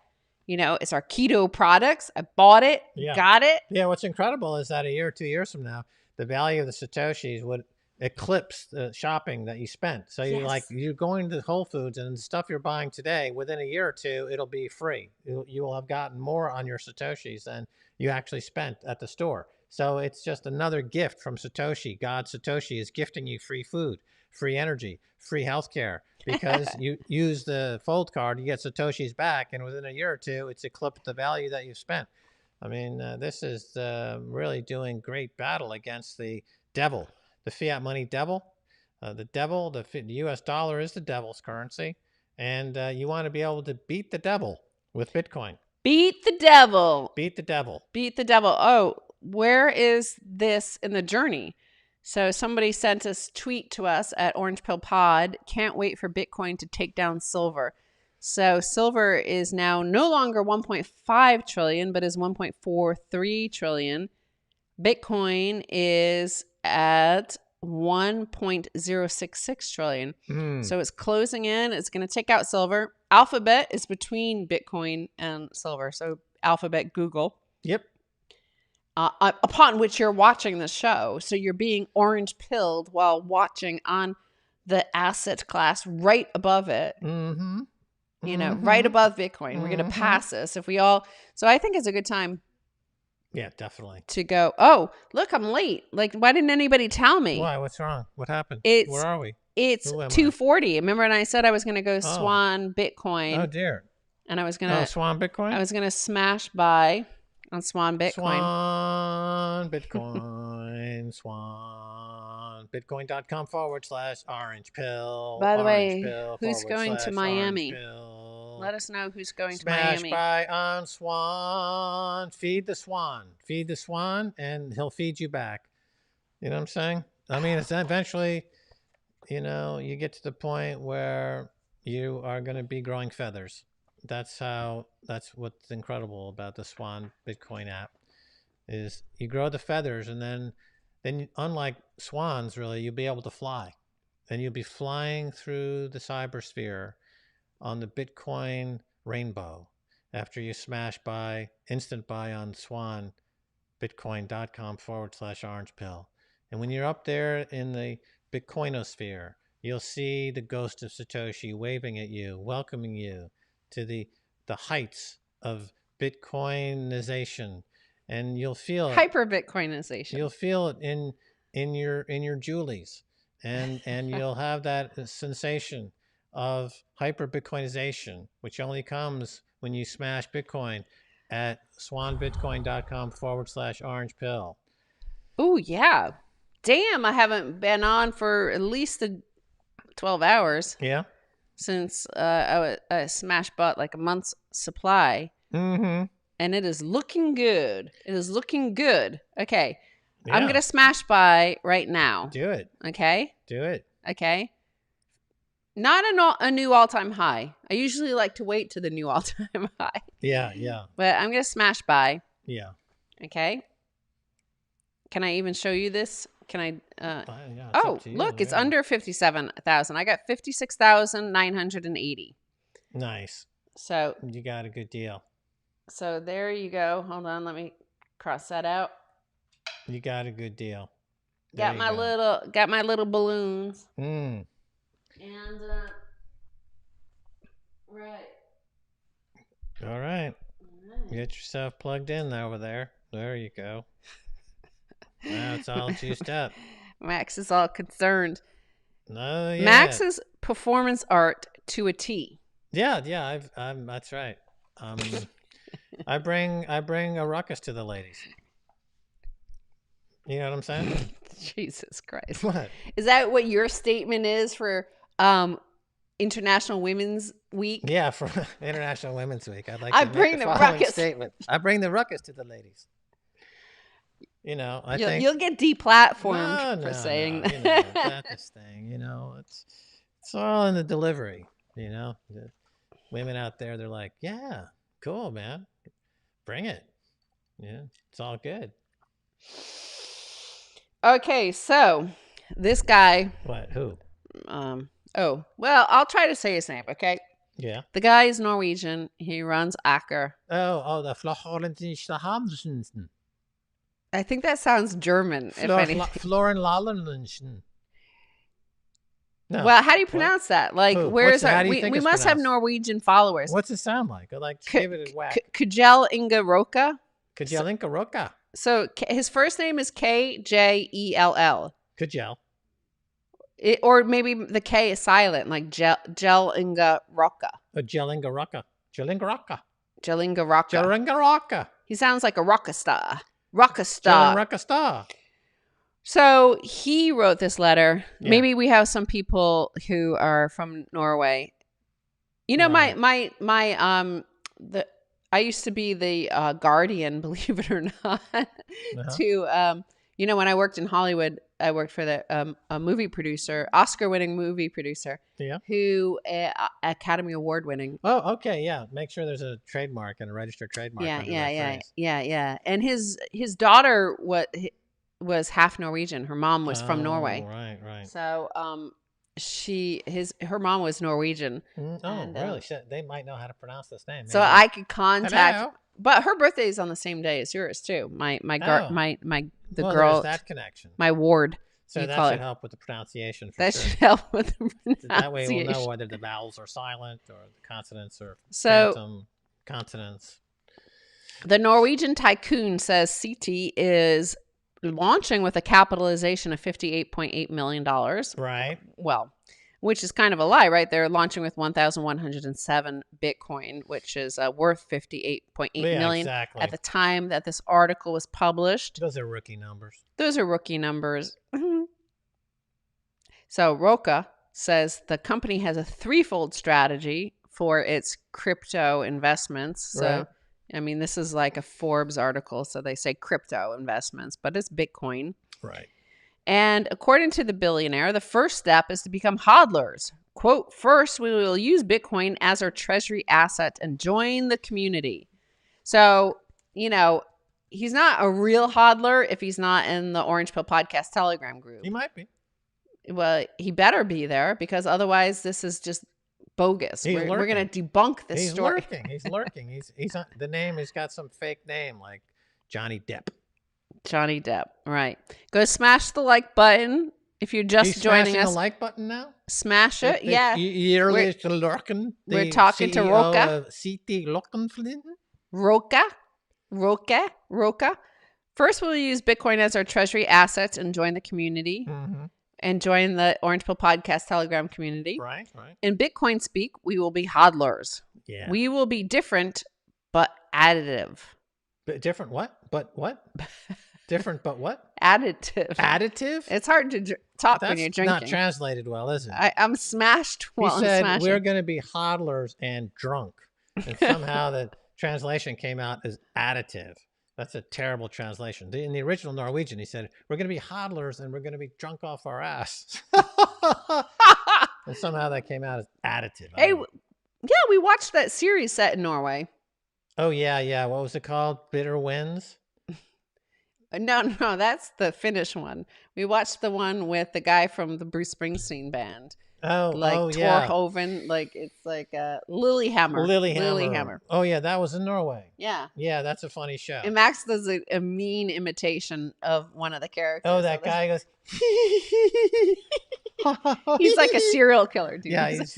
You know, it's our keto products. I bought it, got it. Yeah, what's incredible is that a year or 2 years from now, the value of the Satoshis would eclipse the shopping that you spent. So you're going to Whole Foods and the stuff you're buying today, within a year or two, it'll be free. You will have gotten more on your Satoshis than you actually spent at the store. So it's just another gift from Satoshi. God Satoshi is gifting you free food, free energy, free healthcare, because you use the Fold card, you get Satoshis back, and within a year or two, it's eclipsed the value that you've spent. I mean, this is really doing great battle against the devil, the fiat money devil. The devil, the U.S. dollar is the devil's currency, and you want to be able to beat the devil with Bitcoin. Beat the devil. Beat the devil. Beat the devil. Oh, where is this in the journey? So somebody sent a tweet to us at Orange Pill Pod. Can't wait for Bitcoin to take down silver. So silver is now no longer 1.5 trillion, but is 1.43 trillion. Bitcoin is at 1.066 trillion. So it's closing in. It's going to take out silver. Alphabet is between Bitcoin and silver. So Alphabet, Google. Yep. Upon which you're watching the show. So you're being orange pilled while watching on the asset class right above it. You know, right above Bitcoin. We're going to pass this if we all. So I think it's a good time. Yeah, definitely. To go, oh, look, I'm late. Like, why didn't anybody tell me? Why? What's wrong? What happened? Where are we? It's 2:40. Remember when I said I was going to go Swan Bitcoin? Oh, dear. And I was going to... Swan Bitcoin? I was going to smash buy on Swan Bitcoin. Swan Bitcoin. Swan. Bitcoin.com/orange pill. By the way, who's going to Miami? Let us know who's going to Miami. Smash buy on Swan. Feed the Swan. Feed the Swan, and he'll feed you back. You know what I'm saying? I mean, it's eventually, you know, you get to the point where you are going to be growing feathers. That's what's incredible about the Swan Bitcoin app, is you grow the feathers, and then unlike swans, really, you'll be able to fly. And you'll be flying through the cybersphere on the Bitcoin rainbow after you smash buy, instant buy on Swan Bitcoin.com/orange pill. And when you're up there in the Bitcoinosphere, you'll see the ghost of Satoshi waving at you, welcoming you to the heights of Bitcoinization. And you'll feel it. Hyper Bitcoinization. You'll feel it in your Julies. And you'll have that sensation of hyper Bitcoinization, which only comes when you smash Bitcoin at swanbitcoin.com/orange pill. Oh, yeah. Damn, I haven't been on for at least 12 hours. Yeah. Since I smash bought like a month's supply. And it is looking good. It is looking good. Okay. Yeah. I'm going to smash buy right now. Do it. Okay. Do it. Okay. Not a new all-time high. I usually like to wait to the new all-time high. Yeah, yeah. But I'm going to smash buy. Yeah. Okay. Can I even show you this? Can I? Yeah, look, it's under 57,000. I got 56,980. Nice. So you got a good deal. So there you go. Hold on, let me cross that out. You got a good deal. Got my little balloons. And right. All right. Get yourself plugged in over there. There you go. Now it's all juiced up. Max is all concerned. No, yeah. Max's performance art to a T. Yeah. That's right. I bring a ruckus to the ladies. You know what I'm saying? Jesus Christ. What? Is that what your statement is for International Women's Week? Yeah, for International Women's Week. I'd like to make the following statement. I bring the ruckus to the ladies. You know, I think you'll get deplatformed for saying that. You know, that's this thing. You know, it's all in the delivery. You know, the women out there, they're like, yeah, cool, man, bring it. Yeah, it's all good. Okay, so this guy. What? Who? Oh, well, I'll try to say his name, okay? Yeah. The guy is Norwegian. He runs Aker. The Florentinsen. I think that sounds German, if anything. Floren Lallenlunchen. No. Well, how do you What? pronounce that? Like, Who? where's How our? do you think We it's must have pronounced? Norwegian followers. What's it sound like? I like give it a whack. Kjell Inga Roka. Kjellinka Roka. So his first name is Kjell. Kjell. Or maybe the K is silent, like Jell Inga Roka. Jellinga Roka. Jellinga Roka. Jellinga Roka. Jellinga Roka. He sounds like a rock star. Rock Jellin star. Roka Star. So he wrote this letter. Yeah. Maybe we have some people who are from Norway. You know, Right. I used to be the guardian, believe it or not, to when I worked in Hollywood, I worked for a movie producer, Oscar-winning movie producer, who Academy Award winning. Oh, okay, yeah. Make sure there's a trademark and a registered trademark. Yeah. And his daughter was half Norwegian. Her mom was from Norway. Right. So her mom was Norwegian. Really? They might know how to pronounce this name. So I could contact. Hello? But her birthday is on the same day as yours too. The girl. There's that connection. My ward. So that should help with the pronunciation. Should help with the pronunciation. That way we'll know whether the vowels are silent or the consonants are phantom consonants. The Norwegian tycoon says CT is launching with a capitalization of $58.8 million. Right. Well, which is kind of a lie, right? They're launching with 1,107 Bitcoin, which is worth $58.8 million exactly. At the time that this article was published. Those are rookie numbers. So Roka says the company has a threefold strategy for its crypto investments. So, right. I mean, this is like a Forbes article, so they say crypto investments, but it's Bitcoin. Right. And according to the billionaire, the first step is to become hodlers. Quote, first, we will use Bitcoin as our treasury asset and join the community. So, he's not a real hodler if he's not in the Orange Pill Podcast Telegram group. He might be. Well, he better be there because otherwise this is just bogus. We're going to debunk this story. He's lurking. He's on the name. He's got some fake name like Johnny Depp. Johnny Depp. Right. Go smash the like button if you're just joining us. The like button now? Smash it. Yeah. We're talking to Roka. CT Lockenflint. Roka. First, we'll use Bitcoin as our treasury assets and join the community. Mm-hmm. And join the Orange Pill Podcast Telegram community. Right. In Bitcoin speak, we will be hodlers. Yeah. We will be different, but additive. But different what? But what? Different, but what? Additive. Additive? It's hard to talk when you're drinking. That's not translated well, is it? I'm smashed while I'm smashing. He said we're going to be hodlers and drunk. And somehow the translation came out as additive. That's a terrible translation. In the original Norwegian, he said, we're going to be hodlers and we're going to be drunk off our ass. And somehow that came out as additive. Hey, we watched that series set in Norway. Oh, yeah. What was it called? Bitter Winds? No, that's the Finnish one. We watched the one with the guy from the Bruce Springsteen band. Torhoven, like it's like Lilyhammer. Lilyhammer. Oh yeah, that was in Norway. Yeah, that's a funny show. And Max does a mean imitation of one of the characters. Oh, that guy goes. He's like a serial killer, dude. Yeah, he's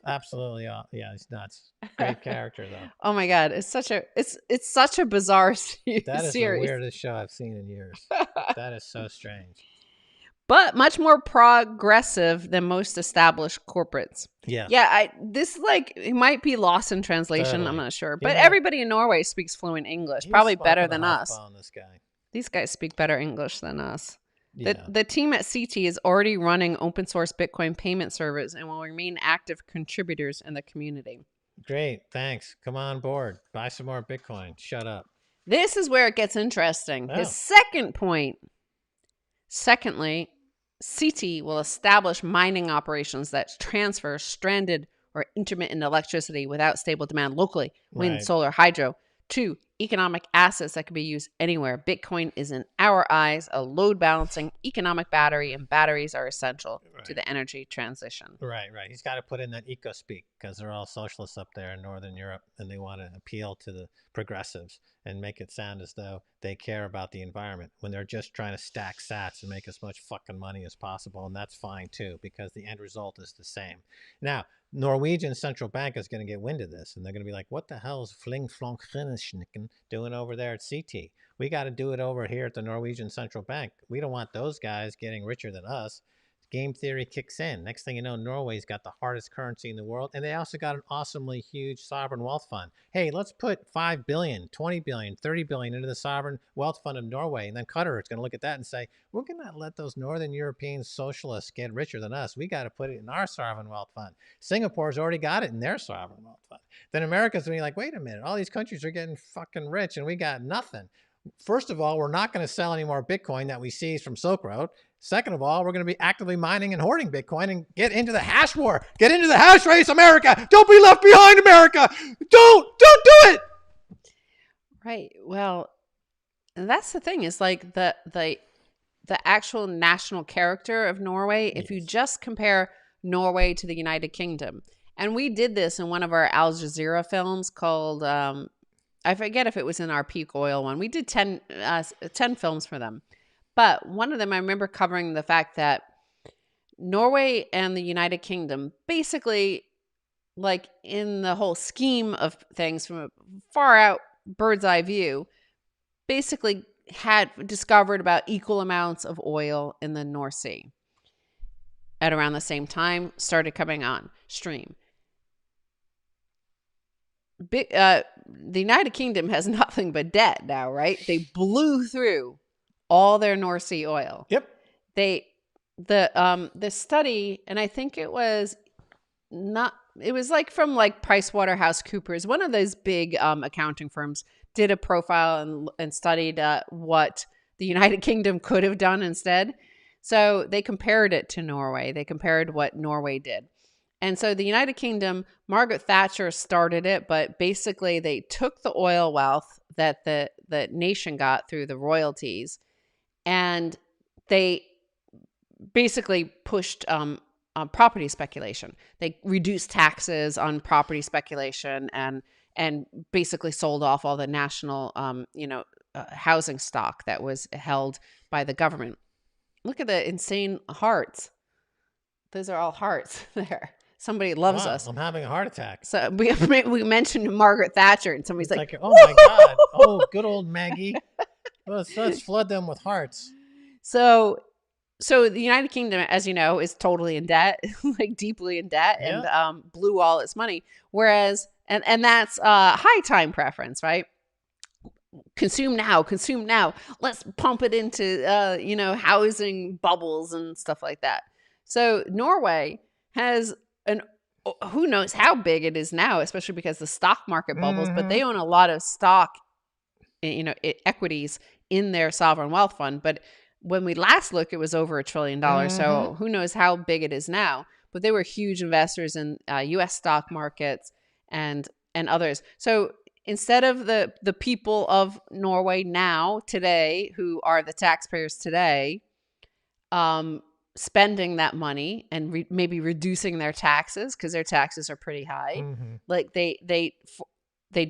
absolutely. Yeah, he's nuts. Great character though. Oh my god, it's such a bizarre series. That is the weirdest show I've seen in years. That is so strange. But much more progressive than most established corporates. Yeah. Yeah, it might be lost in translation. Totally. I'm not sure. But everybody in Norway speaks fluent English, probably better than us. These guys speak better English than us. Yeah. The team at CT is already running open source Bitcoin payment servers and will remain active contributors in the community. Great. Thanks. Come on board. Buy some more Bitcoin. Shut up. This is where it gets interesting. His second point. Secondly, CT will establish mining operations that transfer stranded or intermittent electricity without stable demand locally, wind, solar, hydro, to economic assets that can be used anywhere. Bitcoin is, in our eyes, a load balancing economic battery, and batteries are essential to the energy transition. Right. He's got to put in that eco speak because they're all socialists up there in Northern Europe, and they want to appeal to the progressives and make it sound as though they care about the environment when they're just trying to stack sats and make as much fucking money as possible. And that's fine too, because the end result is the same. Now, Norwegian central bank is going to get wind of this, and they're going to be like, what the hell is Fling Flonk doing over there at CT? We got to do it over here at the Norwegian central bank. We don't want those guys getting richer than us. Game theory kicks in. Next thing you know, Norway's got the hardest currency in the world, and they also got an awesomely huge sovereign wealth fund. Hey, let's put 5 billion, 20 billion, 30 billion into the sovereign wealth fund of Norway, and then Qatar is going to look at that and say, we're going to let those Northern European socialists get richer than us. We got to put it in our sovereign wealth fund. Singapore's already got it in their sovereign wealth fund. Then America's going to be like, wait a minute, all these countries are getting fucking rich, and we got nothing. First of all, we're not going to sell any more Bitcoin that we seized from Silk Road. Second of all, we're going to be actively mining and hoarding Bitcoin and get into the hash war. Get into the hash race, America. Don't be left behind, America. Don't do it. Right. Well, that's the thing, is like the actual national character of Norway. If you just compare Norway to the United Kingdom, and we did this in one of our Al Jazeera films called, I forget if it was in our peak oil one. We did 10 films for them. But one of them, I remember covering the fact that Norway and the United Kingdom, basically, like in the whole scheme of things from a far out bird's eye view, basically had discovered about equal amounts of oil in the North Sea. At around the same time, started coming on stream. The United Kingdom has nothing but debt now, right? They blew through all their North Sea oil. Yep. The study, and I think it was like from like PricewaterhouseCoopers, one of those big accounting firms, did a profile and studied what the United Kingdom could have done instead. So they compared it to Norway. They compared what Norway did. And so the United Kingdom, Margaret Thatcher started it, but basically they took the oil wealth that the nation got through the royalties, and they basically pushed property speculation. They reduced taxes on property speculation and basically sold off all the national housing stock that was held by the government. Look at the insane hearts. Those are all hearts there. Somebody loves us. I'm having a heart attack. So we mentioned Margaret Thatcher, and somebody's like, oh my God. Oh, good old Maggie. Let's flood them with hearts. So the United Kingdom, as you know, is totally in debt, like deeply in debt, and blew all its money. Whereas, and that's high time preference, right? Consume now. Let's pump it into housing bubbles and stuff like that. So Norway has who knows how big it is now, especially because the stock market bubbles, but they own a lot of stock, equities in their sovereign wealth fund. But when we last looked, it was over $1 trillion. So who knows how big it is now, but they were huge investors in U.S. stock markets and others. So instead of the people of Norway today, who are the taxpayers today, spending that money and maybe reducing their taxes, because their taxes are pretty high. Like they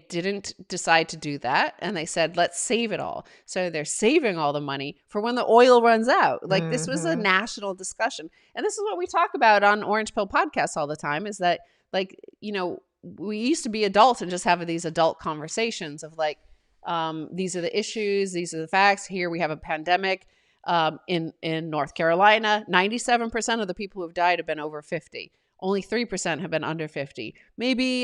didn't decide to do that, and they said, let's save it all. So they're saving all the money for when the oil runs out. Like this was a national discussion. And this is what we talk about on Orange Pill podcasts all the time, is that, like, we used to be adults and just have these adult conversations of like, these are the issues, these are the facts. Here we have a pandemic. In North Carolina, 97% of the people who have died have been over 50. Only 3% have been under 50. Maybe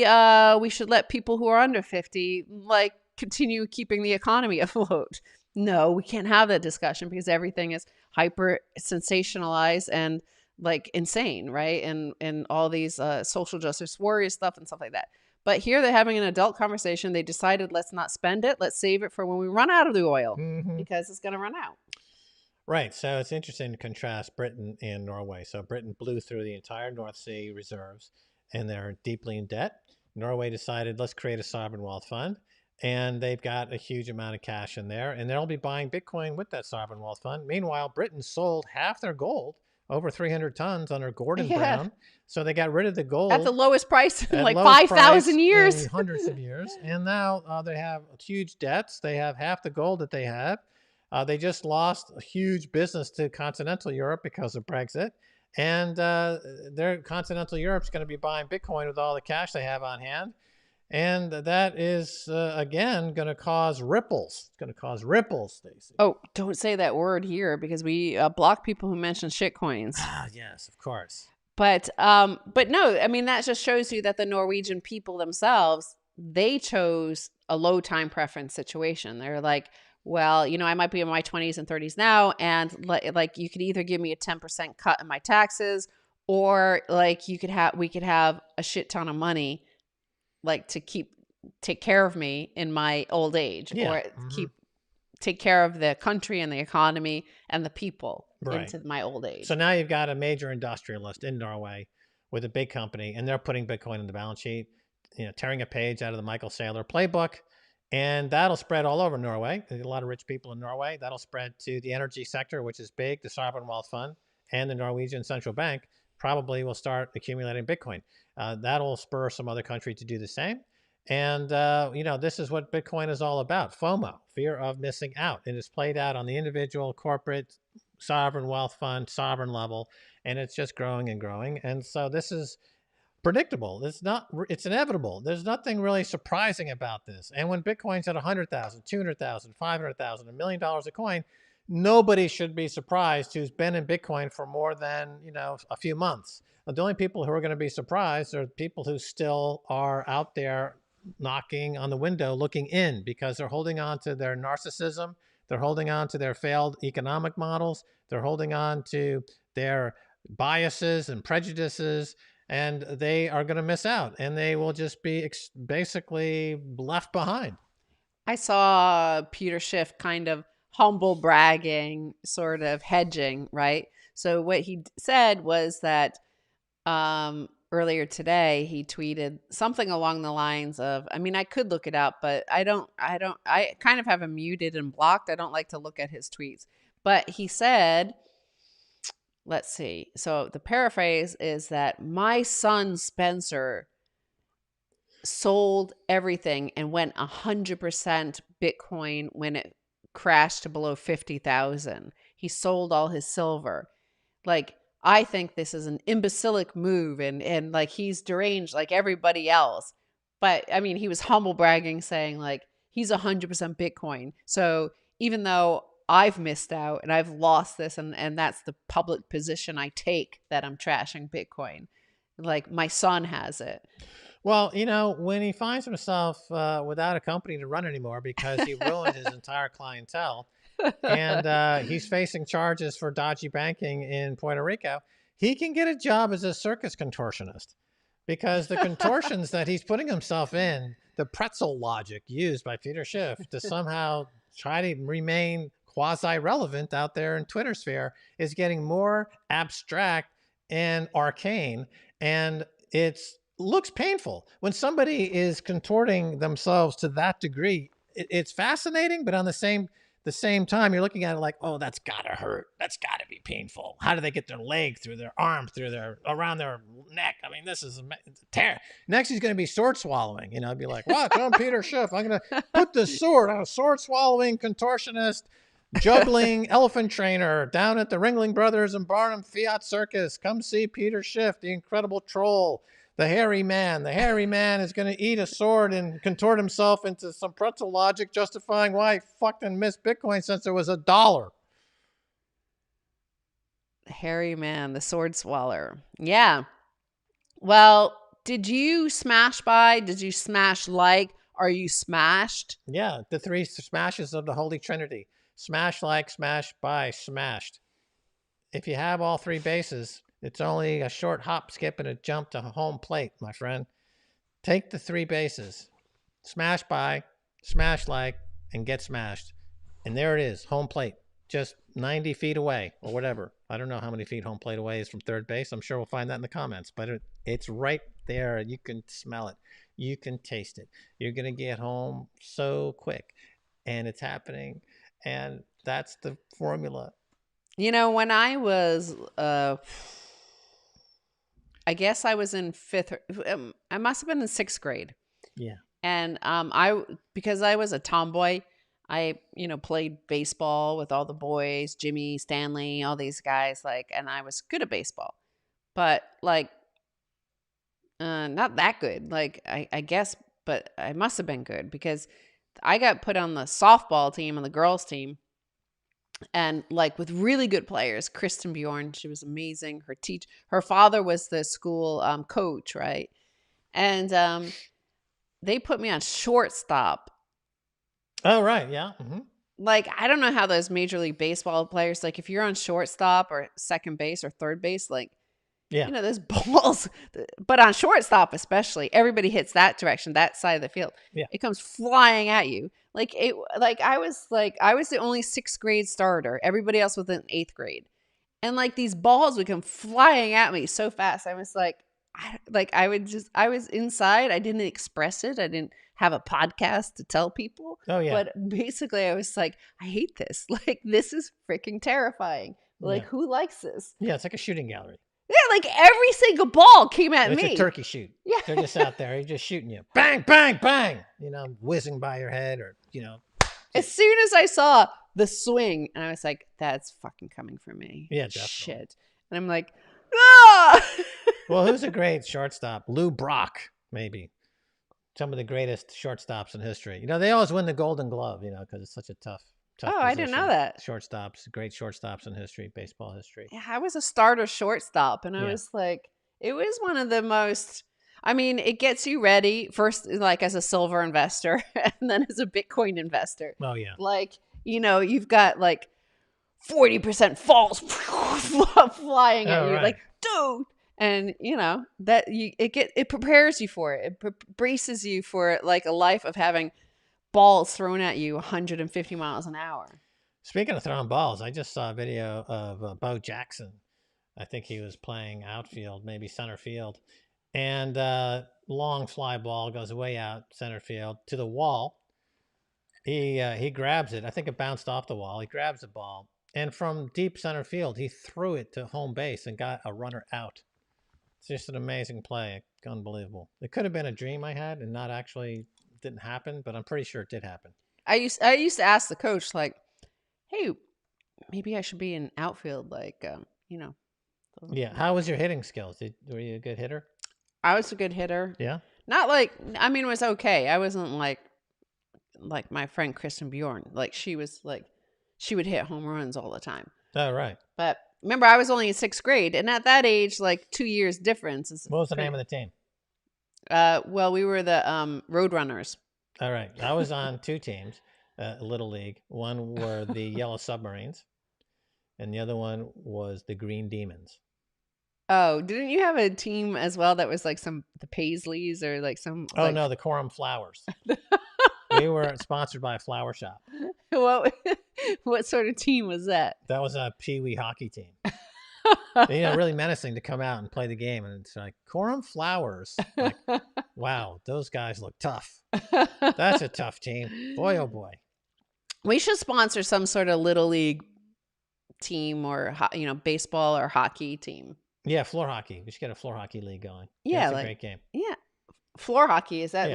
we should let people who are under 50 like continue keeping the economy afloat. No, we can't have that discussion because everything is hyper sensationalized and like insane, right? And all these social justice warrior stuff and stuff like that. But here they're having an adult conversation. They decided, let's not spend it. Let's save it for when we run out of the oil, because it's going to run out. Right. So it's interesting to contrast Britain and Norway. So Britain blew through the entire North Sea reserves, and they're deeply in debt. Norway decided, let's create a sovereign wealth fund. and they've got a huge amount of cash in there, and they'll be buying Bitcoin with that sovereign wealth fund. Meanwhile, Britain sold half their gold, over 300 tons, under Gordon Yeah. Brown. So they got rid of the At the gold lowest price in at like lowest 5,000 price in years. hundreds of years, and now they have huge debts. They have half the gold that they have. They just lost a huge business to continental Europe because of Brexit, and their continental Europe's going to be buying Bitcoin with all the cash they have on hand. And that is, again, going to cause ripples. It's going to cause ripples, Stacy. Oh, don't say that word here because we block people who mention shit coins. Ah, yes, of course. But no, I mean that just shows you that the Norwegian people themselves, they chose a low time preference situation. They're like, well, I might be in my 20s and 30s now, and like you could either give me a 10% cut in my taxes, or like we could have a shit ton of money, like to take care of me in my old age, Yeah. or take care of the country and the economy and the people Right. into my old age. So now you've got a major industrialist in Norway with a big company, and they're putting Bitcoin in the balance sheet, tearing a page out of the Michael Saylor playbook, and that'll spread all over Norway. There's a lot of rich people in Norway. That'll spread to the energy sector, which is big. The sovereign wealth fund and the Norwegian central bank probably will start accumulating Bitcoin. That'll spur some other country to do the same. And, this is what Bitcoin is all about. FOMO, fear of missing out. It is played out on the individual, corporate, sovereign wealth fund, sovereign level, and it's just growing and growing. And so this is predictable. It's inevitable. There's nothing really surprising about this. And when Bitcoin's at 100,000, 200,000, 500,000, $1 million a coin, nobody should be surprised who's been in Bitcoin for more than, a few months. The only people who are going to be surprised are people who still are out there knocking on the window looking in, because they're holding on to their narcissism. They're holding on to their failed economic models. They're holding on to their biases and prejudices, and they are going to miss out, and they will just be basically left behind. I saw Peter Schiff kind of humble bragging, sort of hedging, right? So what he said was that earlier today he tweeted something along the lines of, I mean, I could look it up, but I kind of have him muted and blocked. I don't like to look at his tweets. But he said, let's see. So the paraphrase is that my son Spencer sold everything and went 100% Bitcoin when it crashed to below 50,000. He sold all his silver. Like, I think this is an imbecilic move, and like he's deranged like everybody else. But I mean, he was humble bragging, saying like he's 100% Bitcoin. So even though I've missed out and I've lost this, and that's the public position I take, that I'm trashing Bitcoin, like my son has it. Well, when he finds himself without a company to run anymore because he ruined his entire clientele, and he's facing charges for dodgy banking in Puerto Rico, he can get a job as a circus contortionist, because the contortions that he's putting himself in, the pretzel logic used by Peter Schiff to somehow try to remain quasi-relevant out there in Twitter sphere, is getting more abstract and arcane, and it's looks painful. When somebody is contorting themselves to that degree, it's fascinating, but on the same time, you're looking at it like, oh, that's gotta hurt. That's gotta be painful. How do they get their leg through their arm, around their neck? I mean, this is a tear. Next, he's going to be sword swallowing. Be like, watch, I'm Peter Schiff. I'm going to put the sword on a sword swallowing contortionist, juggling elephant trainer down at the Ringling Brothers and Barnum Fiat Circus. Come see Peter Schiff, the incredible troll. The hairy man. The hairy man is going to eat a sword and contort himself into some pretzel logic justifying why he fucking missed Bitcoin since it was $1. Hairy man, the sword swaller. Yeah. Well, did you smash buy? Did you smash like? Are you smashed? Yeah, the three smashes of the Holy Trinity. Smash, like, smash, buy, smashed. If you have all three bases, it's only a short hop, skip, and a jump to home plate, my friend. Take the three bases. Smash by, smash like, and get smashed. And there it is, home plate. Just 90 feet away, or whatever. I don't know how many feet home plate away is from third base. I'm sure we'll find that in the comments. But it's right there. You can smell it. You can taste it. You're going to get home so quick, and it's happening. And that's the formula. When I was, I guess I was in fifth. I must have been in sixth grade. Yeah. And because I was a tomboy, I played baseball with all the boys, Jimmy, Stanley, all these guys, and I was good at baseball, but not that good. I guess, but I must have been good because I got put on the softball team and the girls team, and with really good players. Kristen Bjorn, she was amazing. Her father was the school coach, right? And they put me on shortstop. Oh, right. Yeah. I don't know how those Major League Baseball players, if you're on shortstop or second base or third base, Yeah. those balls, but on shortstop especially, everybody hits that direction, that side of the field. Yeah. It comes flying at you. I was the only sixth grade starter. Everybody else was in eighth grade. And these balls would come flying at me so fast. I was I was inside. I didn't express it. I didn't have a podcast to tell people. Oh, yeah. But basically I was I hate this. This is freaking terrifying. Yeah. Who likes this? Yeah, it's like a shooting gallery. Yeah, every single ball came at It's me. a turkey shoot. Yeah. They're just out there. They're just shooting you. Bang, bang, bang. Whizzing by your head or. As soon as I saw the swing, and I was like, that's fucking coming for me. Yeah, definitely. Shit. And I'm like, ah! Well, who's a great shortstop? Lou Brock, maybe. Some of the greatest shortstops in history. They always win the Golden Glove, because it's such a tough Oh, I didn't know that. Shortstops, great shortstops in history, baseball history. Yeah, I was a starter shortstop, and I was it was one of the most. I mean, it gets you ready first, as a silver investor, and then as a Bitcoin investor. Oh yeah. You've got 40% falls flying at you, right. Dude. And it prepares you for it. It braces you for a life of having balls thrown at you 150 miles an hour. Speaking of throwing balls, I just saw a video of Bo Jackson. I think he was playing outfield, maybe center field, and long fly ball goes way out center field to the wall. He grabs it. I think it bounced off the wall. He grabs the ball, and from deep center field, he threw it to home base and got a runner out. It's just an amazing play. Unbelievable. It could have been a dream I had and not actually didn't happen, but I'm pretty sure it did happen. I used to ask the coach, hey, maybe I should be in outfield, Yeah. How was your hitting skills? Were you a good hitter? I was a good hitter. Yeah. Not it was okay. I wasn't like my friend Kristen Bjorn. She was she would hit home runs all the time. Oh, right. But remember, I was only in sixth grade, and at that age, 2 years difference is. What was the name of the team? Well, we were the Roadrunners. All right. I was on two teams, Little League. One were the Yellow Submarines, and the other one was the Green Demons. Oh, didn't you have a team as well that was the Paisleys or some? Oh, no, the Coram Flowers. We were sponsored by a flower shop. What sort of team was that? That was a Pee Wee hockey team. Really menacing to come out and play the game. And it's Coram Flowers. Wow, those guys look tough. That's a tough team. Boy, oh boy. We should sponsor some sort of Little League team or, baseball or hockey team. Yeah, floor hockey. We should get a floor hockey league going. Yeah. That's a great game. Yeah. Floor hockey, is that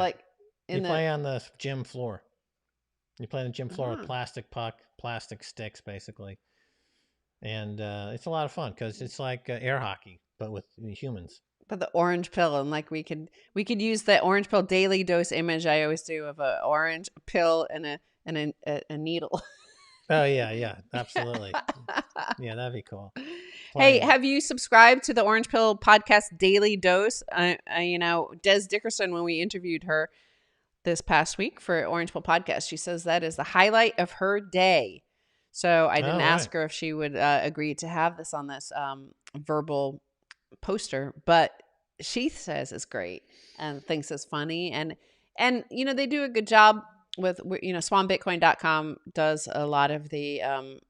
you play on the gym floor. You play on the gym floor with plastic puck, plastic sticks, basically. And it's a lot of fun because it's like air hockey, but with humans. But the orange pill, and we could use the orange pill daily dose image I always do of an orange pill and a needle. Oh yeah, absolutely. Yeah, that'd be cool. Hey, have you subscribed to the Orange Pill podcast Daily Dose? Des Dickerson, when we interviewed her this past week for Orange Pill podcast, she says that is the highlight of her day. So I didn't ask her if she would agree to have this on this verbal poster, but she says it's great and thinks it's funny. And they do a good job with, swanbitcoin.com does a lot of the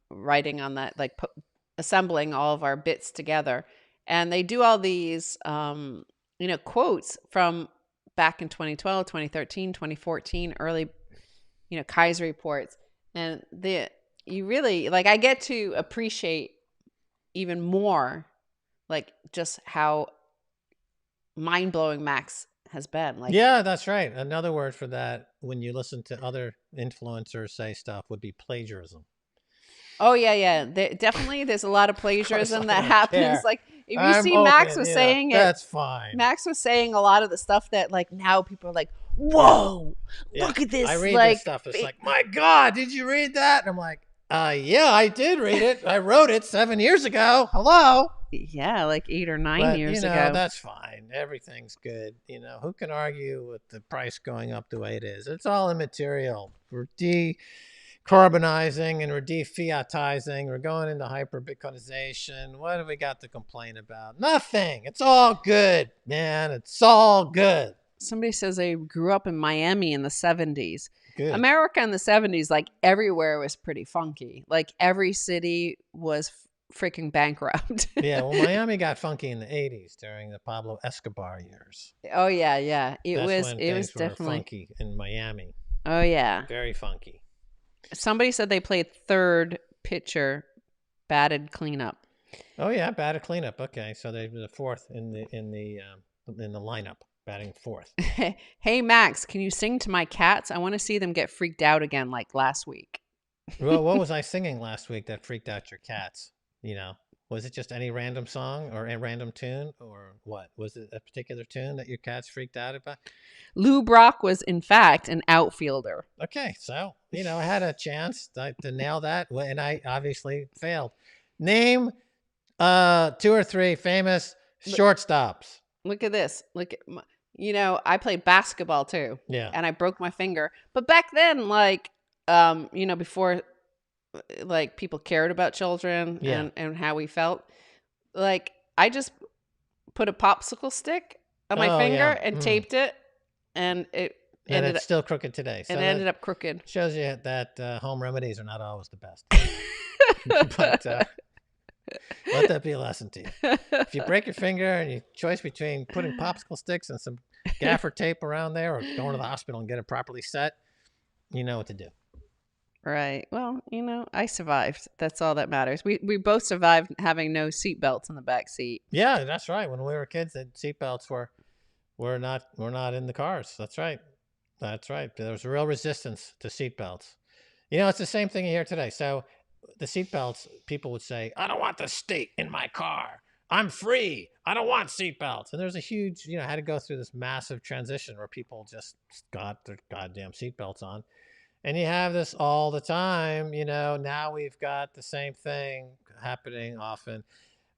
writing on that, assembling all of our bits together. And they do all these, quotes from back in 2012, 2013, 2014, early, Kaiser reports. And you really, like, I get to appreciate even more, like, just how mind-blowing Max has been. Like, yeah, that's right. Another word for that, when you listen to other influencers say stuff, would be plagiarism. oh yeah. Definitely, there's a lot of Of course, I plagiarism that don't happens. care. Like, if you I'm see Max open, was saying it, that's fine. Max was saying a lot of the stuff that, like, now people are like, whoa, Yeah, look at I this, read this like, stuff. It's like, my God, did you read that? And I'm like, yeah, I did read it. I wrote it 7 years ago. Hello. yeah, like 8 or 9 But, years ago. that's fine. Everything's good. Who can argue with the price going up the way it is? It's all immaterial. We're decarbonizing and we're de-fiatizing. We're going into hyper-Bitcoinization. What have we got to complain about? Nothing. It's all good, man. It's all good. Somebody says they grew up in Miami in the 70s. Good. America in the 70s, like, everywhere was pretty funky. Like, every city was freaking bankrupt. Yeah, well, Miami got funky in the 80s during the Pablo Escobar years. Oh yeah. It That's was when it was things were definitely. funky in Miami. Oh yeah. Very funky. Somebody said they played third pitcher, batted cleanup. Oh yeah, batted cleanup. Okay, so they were the fourth in the lineup, batting fourth. Hey Max, can you sing to my cats? I want to see them get freaked out again like last week. Well, what was I singing last week that freaked out your cats? Was it just any random song or a random tune, or what? Was it a particular tune that your cats freaked out about? Lou Brock was in fact an outfielder. Okay, so I had a chance to nail that, and I obviously failed. Name 2 or 3 famous shortstops. Look at this. Look at I played basketball too. Yeah. And I broke my finger. But back then, like, before, like, people cared about children and how we felt, like, I just put a popsicle stick on my finger and taped it, and it and it's still crooked today. So it ended up crooked. Shows you that home remedies are not always the best. But let that be a lesson to you. If you break your finger and you choice between putting popsicle sticks and some gaffer tape around there, or going to the hospital and get it properly set, you know what to do. Right. Well, I survived. That's all that matters. We both survived having no seatbelts in the back seat. Yeah, that's right. When we were kids, the seatbelts were not in the cars. That's right. That's right. There was real resistance to seatbelts. It's the same thing here today. So the seatbelts, people would say, I don't want the state in my car. I'm free. I don't want seatbelts. And there's a huge, had to go through this massive transition where people just got their goddamn seatbelts on. And you have this all the time, now we've got the same thing happening often.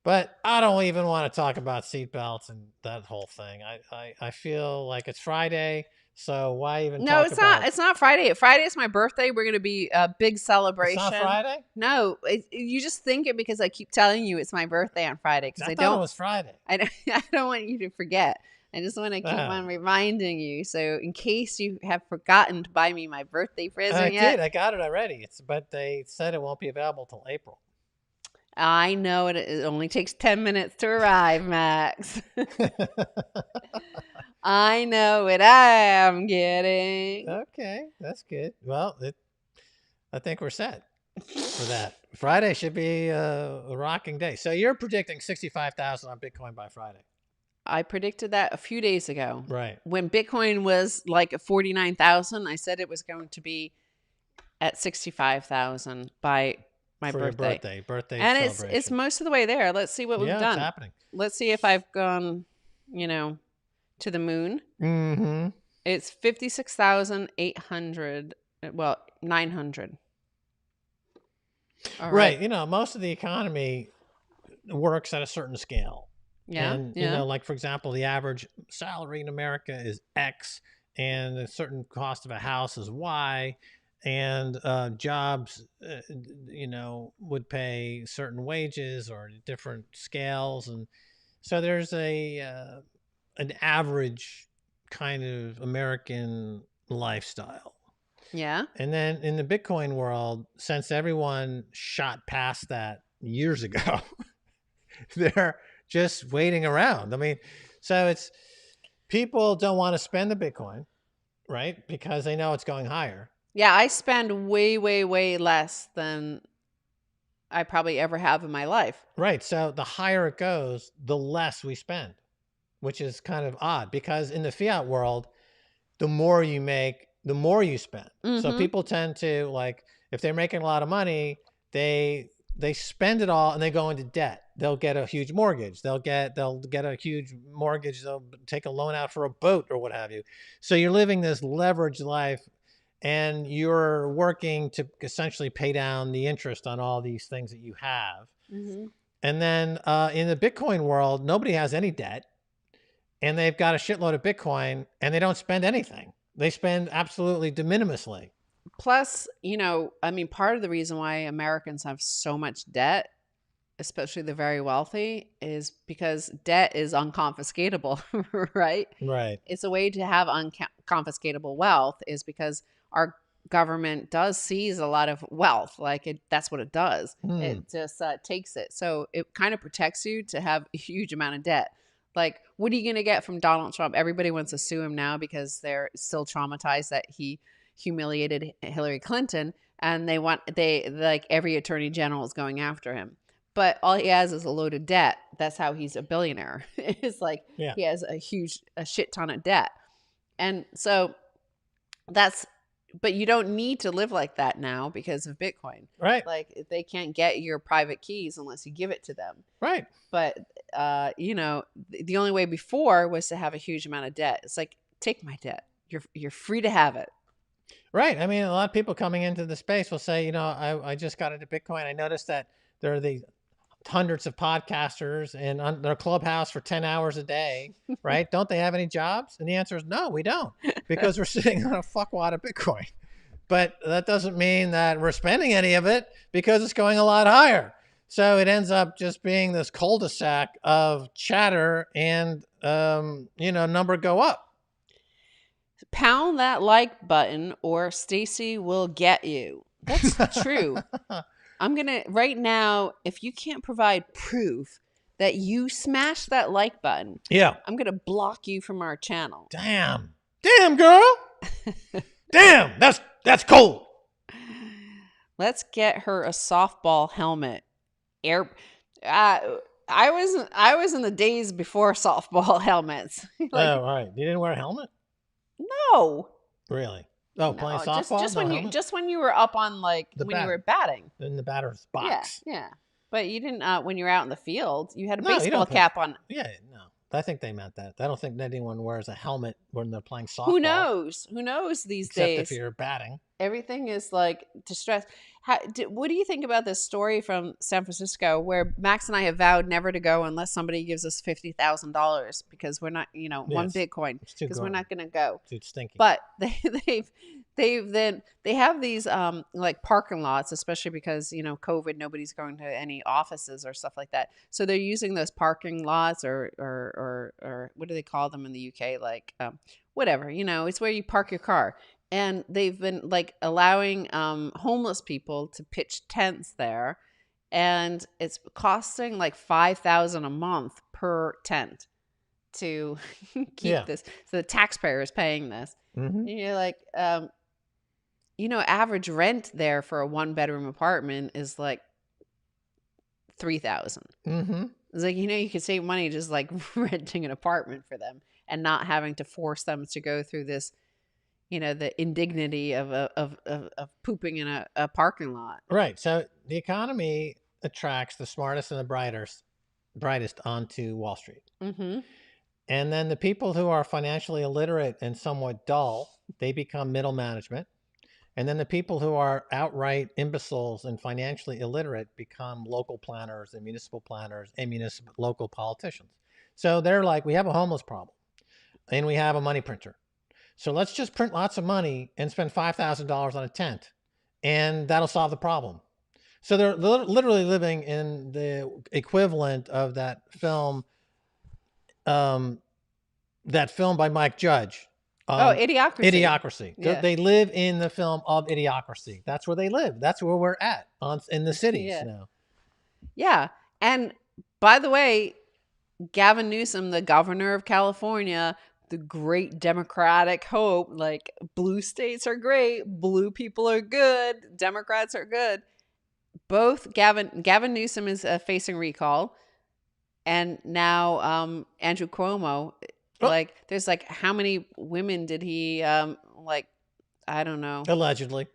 But I don't even want to talk about seatbelts and that whole thing. I feel like it's Friday, so why even talk about it? It's not Friday. Friday is my birthday. We're going to be a big celebration. It's not Friday? No, you just think it because I keep telling you it's my birthday on Friday. Because I thought it was Friday. I don't want you to forget. I just want to keep on reminding you. So in case you have forgotten to buy me my birthday present yet. I did. I got it already. But they said it won't be available till April. I know it only takes 10 minutes to arrive, Max. I know what I am getting. Okay, that's good. Well, I think we're set for that. Friday should be a rocking day. So you're predicting 65,000 on Bitcoin by Friday. I predicted that a few days ago. Right. When Bitcoin was like at 49,000, I said it was going to be at 65,000 by my birthday. Birthday and celebration. it's most of the way there. Let's see what we've done. It's happening. Let's see if I've gone, to the moon. Mm-hmm. It's 56,800. Well, 900. All right. Most of the economy works at a certain scale. Yeah. And, like, for example, the average salary in America is X, and a certain cost of a house is Y, and jobs, would pay certain wages or different scales. And so there's an average kind of American lifestyle. Yeah. And then in the Bitcoin world, since everyone shot past that years ago, they're just waiting around. I mean, so People don't want to spend the Bitcoin, right? Because they know it's going higher. Yeah, I spend way, way, way less than I probably ever have in my life. Right. So the higher it goes, the less we spend, which is kind of odd because in the fiat world, the more you make, the more you spend. So Mm-hmm. people tend to, like, if they're making a lot of money, they spend it all and they go into debt. They'll get a huge mortgage. They'll get a huge mortgage. They'll take a loan out for a boat or what have you. So you're living this leveraged life and you're working to essentially pay down the interest on all these things that you have. Mm-hmm. And then in the Bitcoin world, nobody has any debt and they've got a shitload of Bitcoin and they don't spend anything. They spend absolutely de minimisly. Plus, I mean, part of the reason why Americans have so much debt, especially the very wealthy, is because debt is unconfiscatable, right? Right. It's a way to have unconfiscatable wealth is because our government does seize a lot of wealth. Like that's what it does. It just takes it. So it kind of protects you to have a huge amount of debt. Like, what are you going to get from Donald Trump? Everybody wants to sue him now because they're still traumatized that he humiliated Hillary Clinton, and they like every attorney general is going after him. But all he has is a load of debt. That's how he's a billionaire. It's like he has a shit ton of debt. And so but you don't need to live like that now because of Bitcoin. Right. Like they can't get your private keys unless you give it to them. Right. But, the only way before was to have a huge amount of debt. It's like, take my debt. You're free to have it. Right. I mean, a lot of people coming into the space will say, I just got into Bitcoin. I noticed that there are these hundreds of podcasters in their clubhouse for 10 hours a day, right? Don't they have any jobs? And the answer is no, we don't, because we're sitting on a fuckwad of Bitcoin. But that doesn't mean that we're spending any of it because it's going a lot higher. So it ends up just being this cul-de-sac of chatter and, number go up. Pound that like button or Stacy will get you. That's true. I'm going to, right now, if you can't provide proof that you smashed that like button, Yeah. I'm going to block you from our channel. Damn, girl. Damn, that's cold. Let's get her a softball helmet. I was in the days before softball helmets. Oh, right. You didn't wear a helmet? No. Really? Oh, playing softball? Just when you were up on when you were batting in the batter's box. Yeah. But you didn't when you were out in the field. You had a No, baseball cap on. Yeah, no. I think they meant that. I don't think anyone wears a helmet when they're playing softball. Who knows? Who knows these days? Except if you're batting. Everything is distress. What do you think about this story from San Francisco where Max and I have vowed never to go unless somebody gives us $50,000 because we're not, one Bitcoin because we're not going to go. Too stinky. But they have these parking lots, especially because COVID, nobody's going to any offices or stuff like that. So they're using those parking lots or what do they call them in the UK? Whatever, it's where you park your car. And they've been allowing homeless people to pitch tents there, and it's costing $5,000 a month per tent to keep this. So the taxpayer is paying this. Mm-hmm. And you're average rent there for a 1-bedroom apartment is $3,000. Mm-hmm. It's you could save money just renting an apartment for them and not having to force them to go through this. The indignity of pooping in a parking lot. Right. So the economy attracts the smartest and the brightest onto Wall Street. Mm-hmm. And then the people who are financially illiterate and somewhat dull, they become middle management. And then the people who are outright imbeciles and financially illiterate become local planners and municipal local politicians. So they're we have a homeless problem and we have a money printer. So let's just print lots of money and spend $5,000 on a tent, and that'll solve the problem. So they're literally living in the equivalent of that film by Mike Judge. Idiocracy. Idiocracy. Yeah. They live in the film of Idiocracy. That's where they live. That's where we're at in the cities now. Yeah. And by the way, Gavin Newsom, the governor of California, the great democratic hope, like blue states are great, blue people are good, Democrats are good. Both Gavin Newsom is facing recall, and now Andrew Cuomo. Oh, Like, there's like, how many women did he like? I don't know. allegedly.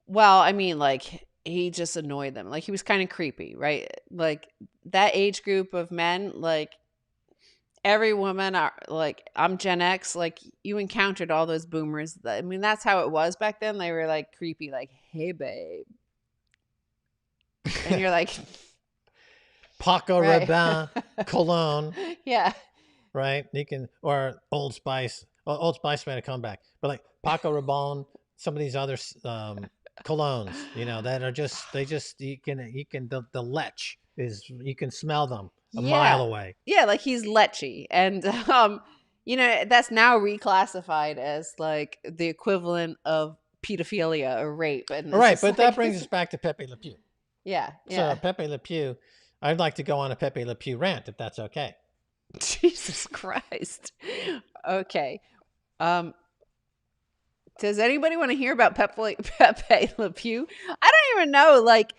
Well, I mean, like, he just annoyed them. Like, he was kind of creepy, right? Like, that age group of men, like, every woman are like, I'm Gen X, like, you encountered all those boomers. I mean, that's how it was back then. They were like creepy, like, hey babe. And you're like, Paco right. Rabanne, cologne, Yeah. right? You can, or Old Spice. Well, Old Spice made a comeback, but like Paco Rabanne, some of these other colognes, you know, that are just, you can the lech is, you can smell them a mile Yeah. away. Yeah, like he's lechy. And that's now reclassified as like the equivalent of pedophilia or rape. And All it's right, just but like, that brings us back to Pepe Le Pew. yeah, So yeah. Pepe Le Pew, I'd like to go on a Pepe Le Pew rant if that's okay. Jesus Christ. Okay. Um, does anybody want to hear about Pepe Le Pew? I don't even know. Like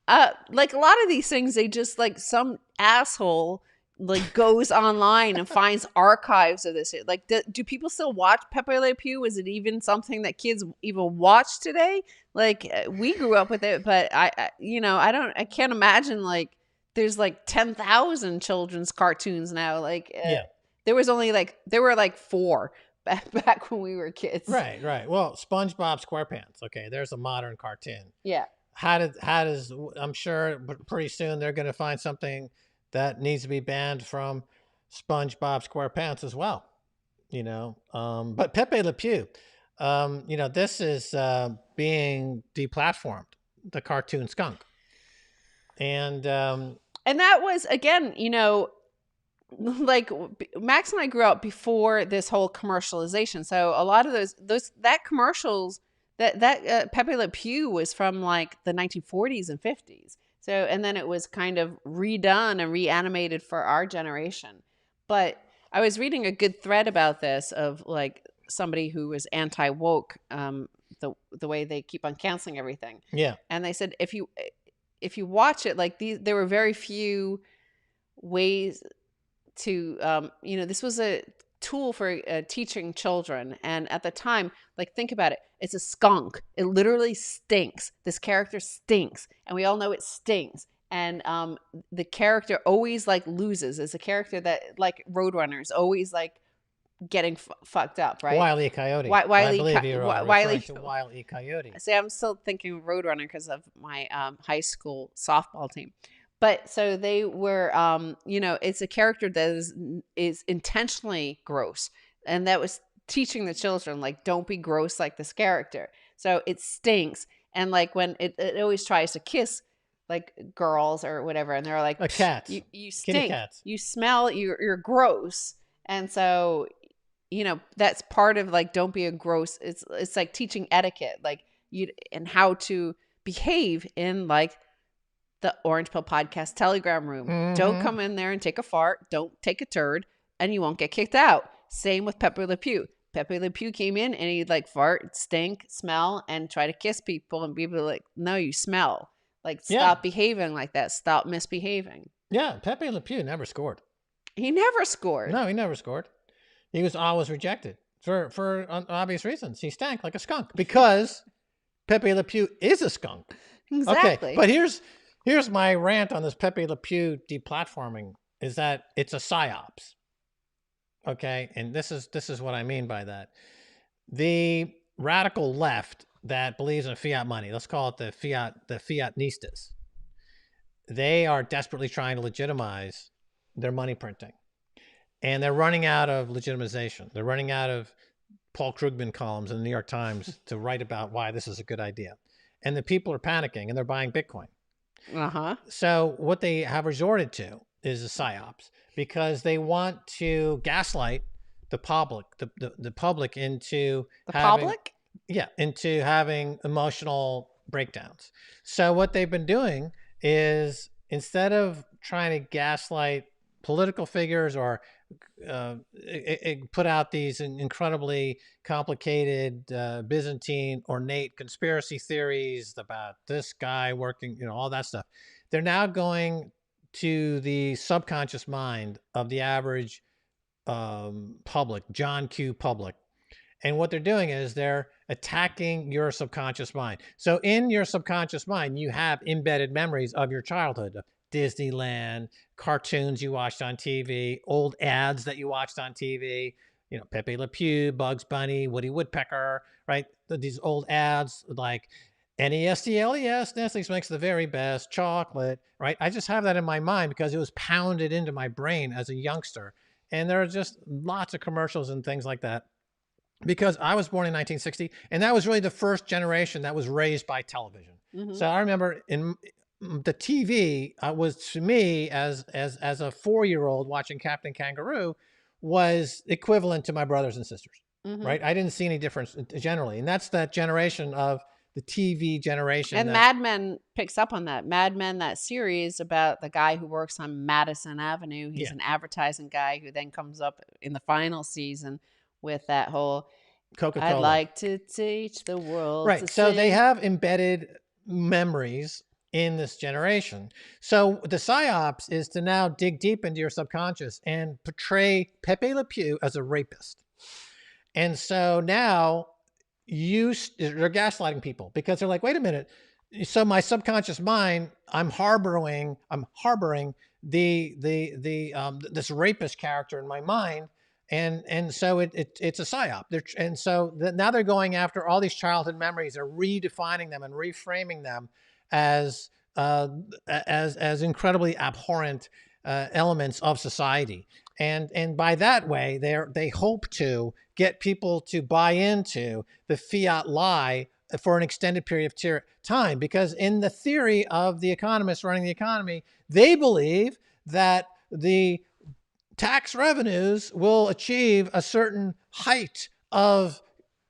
a lot of these things, they just like some asshole like goes online and finds archives of this. Like, do people still watch Pepe Le Pew? Is it even something that kids even watch today? Like, we grew up with it, but I can't imagine like there's like 10,000 children's cartoons now. Like, Yeah. there were like four back when we were kids. Right, right. Well, SpongeBob SquarePants. Okay, there's a modern cartoon. Yeah. How does I'm sure pretty soon they're going to find something that needs to be banned from SpongeBob SquarePants as well. You know, but Pepe Le Pew, you know, this is being deplatformed, the cartoon skunk, and And that was, again, like Max and I grew up before this whole commercialization. So a lot of that commercials, that Pepe Le Pew was from like the 1940s and 50s. So, and then it was kind of redone and reanimated for our generation. But I was reading a good thread about this of like somebody who was anti woke, the way they keep on canceling everything. yeah, And they said if you watch it, like there were very few ways to this was a tool for teaching children. And at the time, like, think about it, it's a skunk, it literally stinks, this character stinks, and we all know it stinks. And the character always like loses. It's a character that, like, Roadrunners, always like getting fucked up, right? Wile E. Coyote. I believe you're referring to Wile E. Coyote. See, I'm still thinking Roadrunner because of my high school softball team. But so they were, it's a character that is intentionally gross, and that was teaching the children, like, don't be gross like this character. So it stinks, and like when it always tries to kiss like girls or whatever, and they're like, A cat, you kitty stink, cats. you smell, you're gross, and so that's part of like, don't be a gross. It's like teaching etiquette, like and how to behave in like the Orange Pill Podcast Telegram room. Mm-hmm. Don't come in there and take a fart. Don't take a turd, and you won't get kicked out. Same with Pepe Le Pew. Pepe Le Pew came in and he'd like fart, stink, smell, and try to kiss people, and people were like, no, you smell. Like, stop behaving like that. Stop misbehaving. Yeah, Pepe Le Pew never scored. He never scored. No, he never scored. He was always rejected for obvious reasons. He stank like a skunk because Pepe Le Pew is a skunk. Exactly. Okay, but here's my rant on this Pepe Le Pew deplatforming, is that it's a psyops. Okay, and this is what I mean by that. The radical left that believes in fiat money, let's call it the fiatnistas, they are desperately trying to legitimize their money printing. And they're running out of legitimization. They're running out of Paul Krugman columns in the New York Times to write about why this is a good idea. And the people are panicking and they're buying Bitcoin. Uh-huh. So what they have resorted to is a psyops, because they want to gaslight the public, the public into into having emotional breakdowns. So what they've been doing is, instead of trying to gaslight political figures or it put out these incredibly complicated Byzantine ornate conspiracy theories about this guy working, all that stuff. They're now going to the subconscious mind of the average public, John Q. public. And what they're doing is they're attacking your subconscious mind. So in your subconscious mind, you have embedded memories of your childhood, Disneyland, cartoons you watched on TV, old ads that you watched on TV, Pepe Le Pew, Bugs Bunny, Woody Woodpecker, right? These old ads like NESTLES, Nestle makes the very best chocolate, right? I just have that in my mind because it was pounded into my brain as a youngster. And there are just lots of commercials and things like that, because I was born in 1960, and that was really the first generation that was raised by television. Mm-hmm. So I remember in the TV was, to me, as a 4-year-old watching Captain Kangaroo, was equivalent to my brothers and sisters, mm-hmm. right? I didn't see any difference generally, and that's that generation of the TV generation. And Mad Men picks up on that. Mad Men, that series about the guy who works on Madison Avenue. He's an advertising guy who then comes up in the final season with that whole Coca-Cola. I'd like to teach the world. Right. So they have embedded memories in this generation. So the psyops is to now dig deep into your subconscious and portray Pepe Le Pew as a rapist. And so now they're gaslighting people because they're like, wait a minute. So my subconscious mind, I'm harboring this rapist character in my mind. And so it's a psyop. And so now they're going after all these childhood memories. They're redefining them and reframing them as incredibly abhorrent elements of society. And by that way, they hope to get people to buy into the fiat lie for an extended period of time. Because in the theory of the economists running the economy, they believe that the tax revenues will achieve a certain height of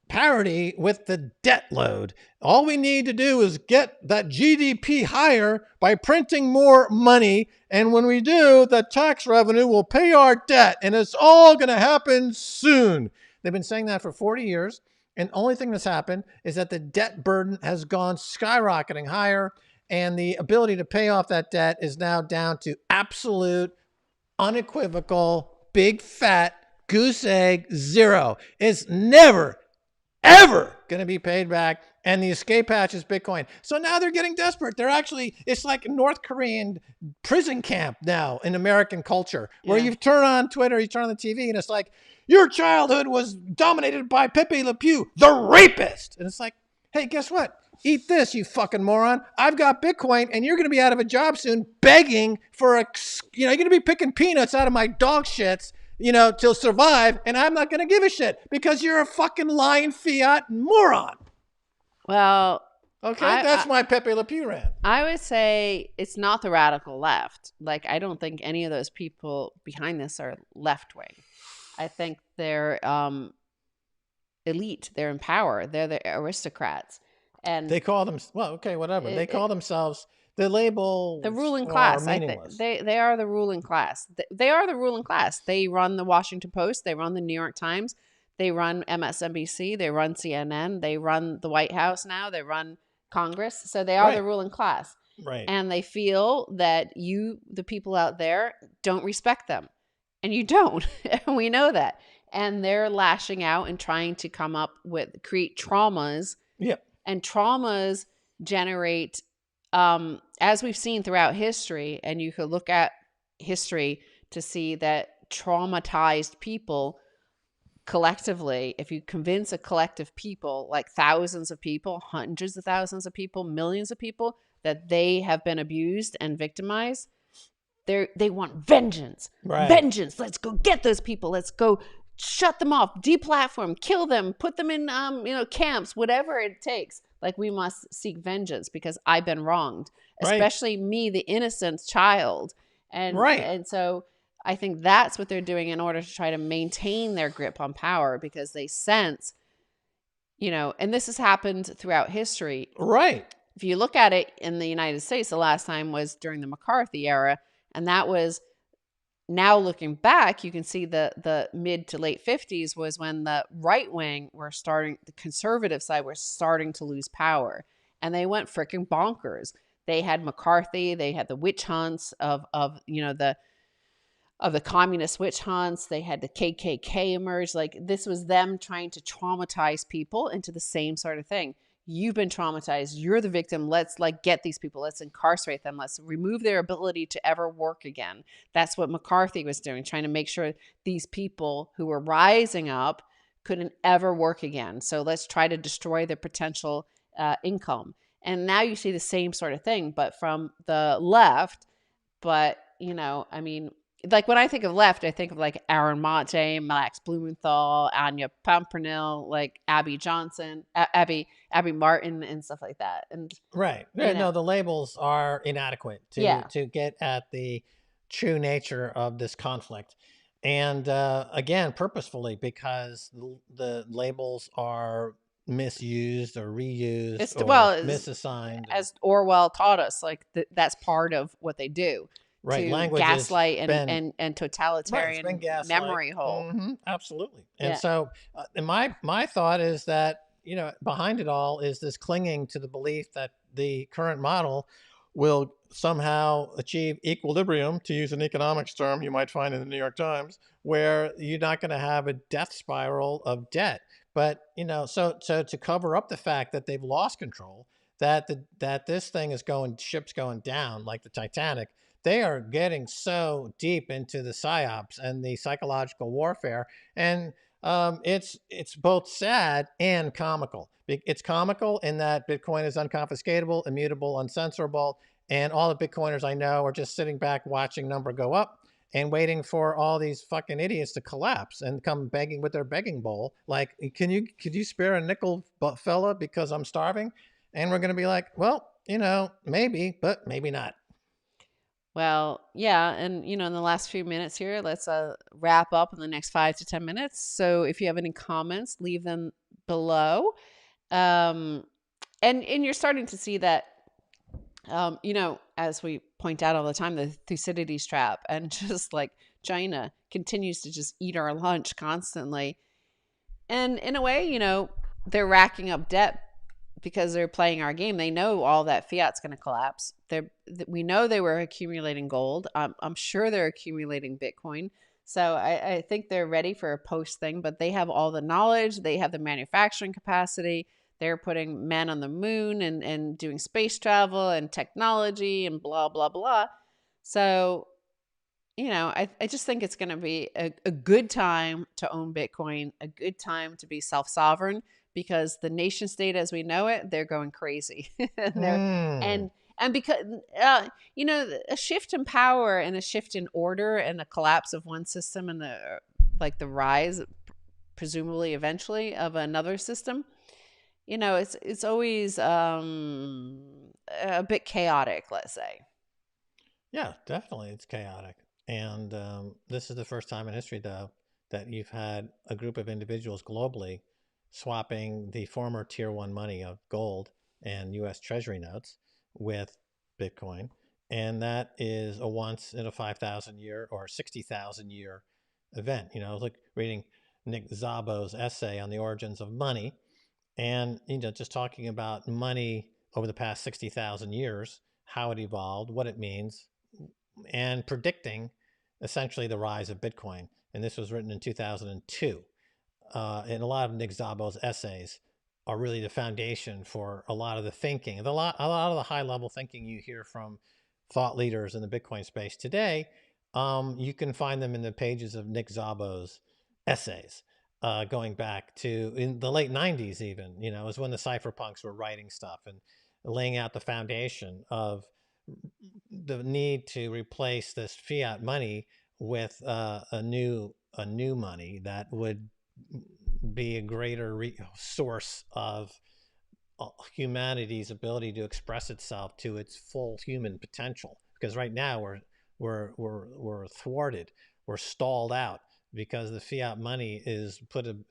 parity with the debt load. All we need to do is get that GDP higher by printing more money. And when we do, the tax revenue will pay our debt. And it's all going to happen soon. They've been saying that for 40 years. And the only thing that's happened is that the debt burden has gone skyrocketing higher. And the ability to pay off that debt is now down to absolute, unequivocal, big fat goose egg zero. It's never, ever going to be paid back. And the escape hatch is Bitcoin. So now they're getting desperate. It's like North Korean prison camp now in American culture, where you turn on Twitter, you turn on the TV, and it's like, your childhood was dominated by Pepe Le Pew, the rapist. And it's like, hey, guess what? Eat this, you fucking moron. I've got Bitcoin, and you're going to be out of a job soon begging for you're going to be picking peanuts out of my dog shits, to survive, and I'm not going to give a shit because you're a fucking lying fiat moron. Well, okay, that's my Pepe Le Pew rant. I would say it's not the radical left. Like, I don't think any of those people behind this are left wing. I think they're elite. They're in power. They're the aristocrats. And they call them, whatever. They call themselves, the label, the ruling class. I think they are the ruling class. They are the ruling class. They run the Washington Post. They run the New York Times. They run MSNBC. They run CNN. They run the White House now. They run Congress. So they are the ruling class. Right. And they feel that the people out there, don't respect them. And you don't. And we know that. And they're lashing out and trying to create traumas. Yep. And traumas generate, as we've seen throughout history, and you could look at history to see that traumatized people collectively, if you convince a collective people, like thousands of people, hundreds of thousands of people, millions of people, that they have been abused and victimized, they want vengeance. Right. Vengeance. Let's go get those people. Let's go shut them off, deplatform, kill them, put them in camps, whatever it takes. Like, we must seek vengeance because I've been wronged, especially me, the innocent child. And so I think that's what they're doing in order to try to maintain their grip on power, because they sense, and this has happened throughout history. Right. If you look at it in the United States, the last time was during the McCarthy era, and that was now looking back, you can see the mid to late 50s was when the right wing were starting, the conservative side was starting to lose power, and they went freaking bonkers. They had McCarthy, they had the witch hunts of the communist witch hunts. They had the KKK emerge. Like, this was them trying to traumatize people into the same sort of thing. You've been traumatized. You're the victim. Let's like get these people. Let's incarcerate them. Let's remove their ability to ever work again. That's what McCarthy was doing, trying to make sure these people who were rising up couldn't ever work again. So let's try to destroy their potential income. And now you see the same sort of thing, but from the left. But, I mean, like when I think of left, I think of like Aaron Mate, Max Blumenthal, Anya Pampernil, like Abby Johnson, Abby Martin, and stuff like that. And Right. you Yeah, know, no, the labels are inadequate yeah, to get at the true nature of this conflict. And again, purposefully, because the labels are misused or reused or well, misassigned. And as Orwell taught us, like that's part of what they do right, to language has gaslight been and right. It's been totalitarian gaslight. memory hole. Absolutely. And Yeah, so, and my thought is that behind it all is this clinging to the belief that the current model will somehow achieve equilibrium, to use an economics term you might find in the New York Times, where you're not going to have a death spiral of debt. But so to cover up the fact that they've lost control, that this thing is going, ship's going down like the Titanic. They are getting so deep into the psyops and the psychological warfare, and it's both sad and comical. It's comical in that Bitcoin is unconfiscatable, immutable, uncensorable, and all the Bitcoiners I know are just sitting back watching number go up and waiting for all these fucking idiots to collapse and come begging with their begging bowl, like, could you spare a nickel, fella, because I'm starving? And we're going to be like, well, maybe, but maybe not. well, yeah, and in the last few minutes here, let's wrap up in the next 5 to 10 minutes. So if you have any comments, leave them below. Um, and you're starting to see that, as we point out all the time, the Thucydides trap, and just like China continues to just eat our lunch constantly. And in a way, they're racking up debt because they're playing our game. They know all that fiat's going to collapse. We know they were accumulating gold. I'm sure they're accumulating Bitcoin. So I think they're ready for a post thing, but they have all the knowledge. They have the manufacturing capacity. They're putting men on the moon and doing space travel and technology and blah, blah, blah. So, I just think it's going to be a good time to own Bitcoin, a good time to be self-sovereign, because the nation state as we know it, they're going crazy. and they're Hmm. and because a shift in power and a shift in order and a collapse of one system and the rise presumably eventually of another system, it's always a bit chaotic, let's say. Yeah, definitely, it's chaotic. And this is the first time in history, though, that you've had a group of individuals globally swapping the former tier one money of gold and U.S. Treasury notes with Bitcoin. And that is a once in a 5,000 year or 60,000 year event. I was like reading Nick Szabo's essay on the origins of money, and just talking about money over the past 60,000 years, how it evolved, what it means, and predicting essentially the rise of Bitcoin. And this was written in 2002. And a lot of Nick Szabo's essays are really the foundation for a lot of the thinking, a lot of the high level thinking you hear from thought leaders in the Bitcoin space today. You can find them in the pages of Nick Szabo's essays, going back to in the late 90s, even, is when the cypherpunks were writing stuff and laying out the foundation of the need to replace this fiat money with a new money that would be a greater source of humanity's ability to express itself to its full human potential. Because right now we're thwarted, we're stalled out because the fiat money is put an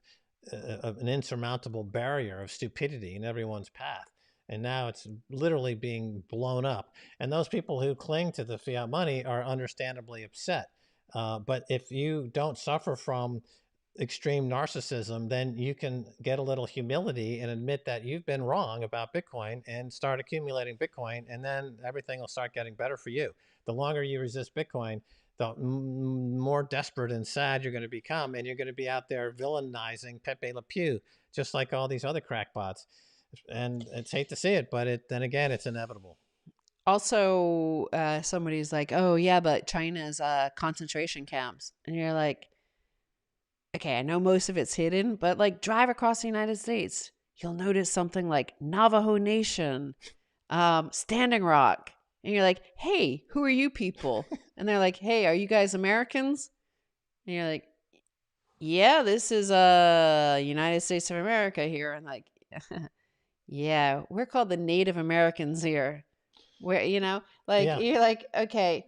insurmountable barrier of stupidity in everyone's path. And now it's literally being blown up. And those people who cling to the fiat money are understandably upset. But if you don't suffer from extreme narcissism, then you can get a little humility and admit that you've been wrong about Bitcoin and start accumulating Bitcoin, and then everything will start getting better for you. The longer you resist Bitcoin, the more desperate and sad you're going to become, and you're going to be out there villainizing Pepe Le Pew, just like all these other crackpots. And it's hate to see it, but then again, it's inevitable. Also, somebody's like, "Oh yeah, but China's concentration camps," and you're like, "Okay, I know most of it's hidden, but like drive across the United States, you'll notice something like Navajo Nation, Standing Rock," and you're like, "Hey, who are you people?" And they're like, "Hey, are you guys Americans?" And you're like, "Yeah, this is United States of America here," and like, "Yeah, we're called the Native Americans here." Where like Yeah. you're like, okay,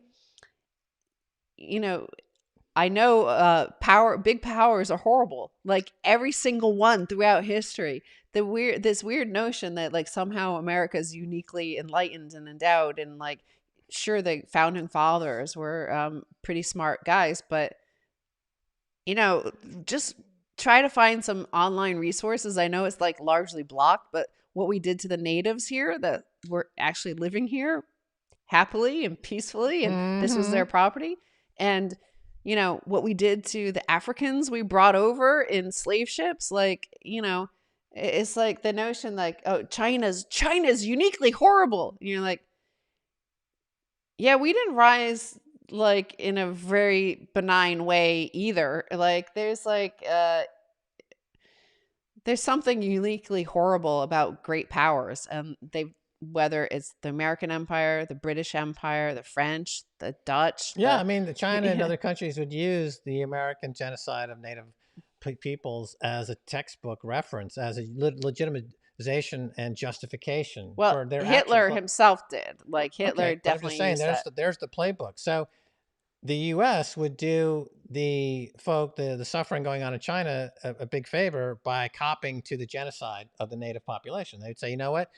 you know, I know big powers are horrible. Like every single one throughout history. This weird notion that like somehow America is uniquely enlightened and endowed, and like sure the founding fathers were pretty smart guys, but you know, just try to find some online resources. I know it's like largely blocked, but what we did to the natives here that were actually living here happily and peacefully, and this was their Mm-hmm. property. And what we did to the Africans we brought over in slave ships, like it's like the notion like, oh, China's uniquely horrible, and you're like, yeah, we didn't rise like in a very benign way either. Like there's something uniquely horrible about great powers, and they whether it's the American Empire, the British Empire, the French, the Dutch, Yeah, the I mean, China and other countries would use the American genocide of Native peoples as a textbook reference, as a legitimization and justification well, for their actions. Hitler himself did. Like Hitler Okay, but I'm just definitely saying, used that. there's the playbook. So the U.S. would do the suffering going on in China a big favor by copying to the genocide of the native population. They'd say, you know what,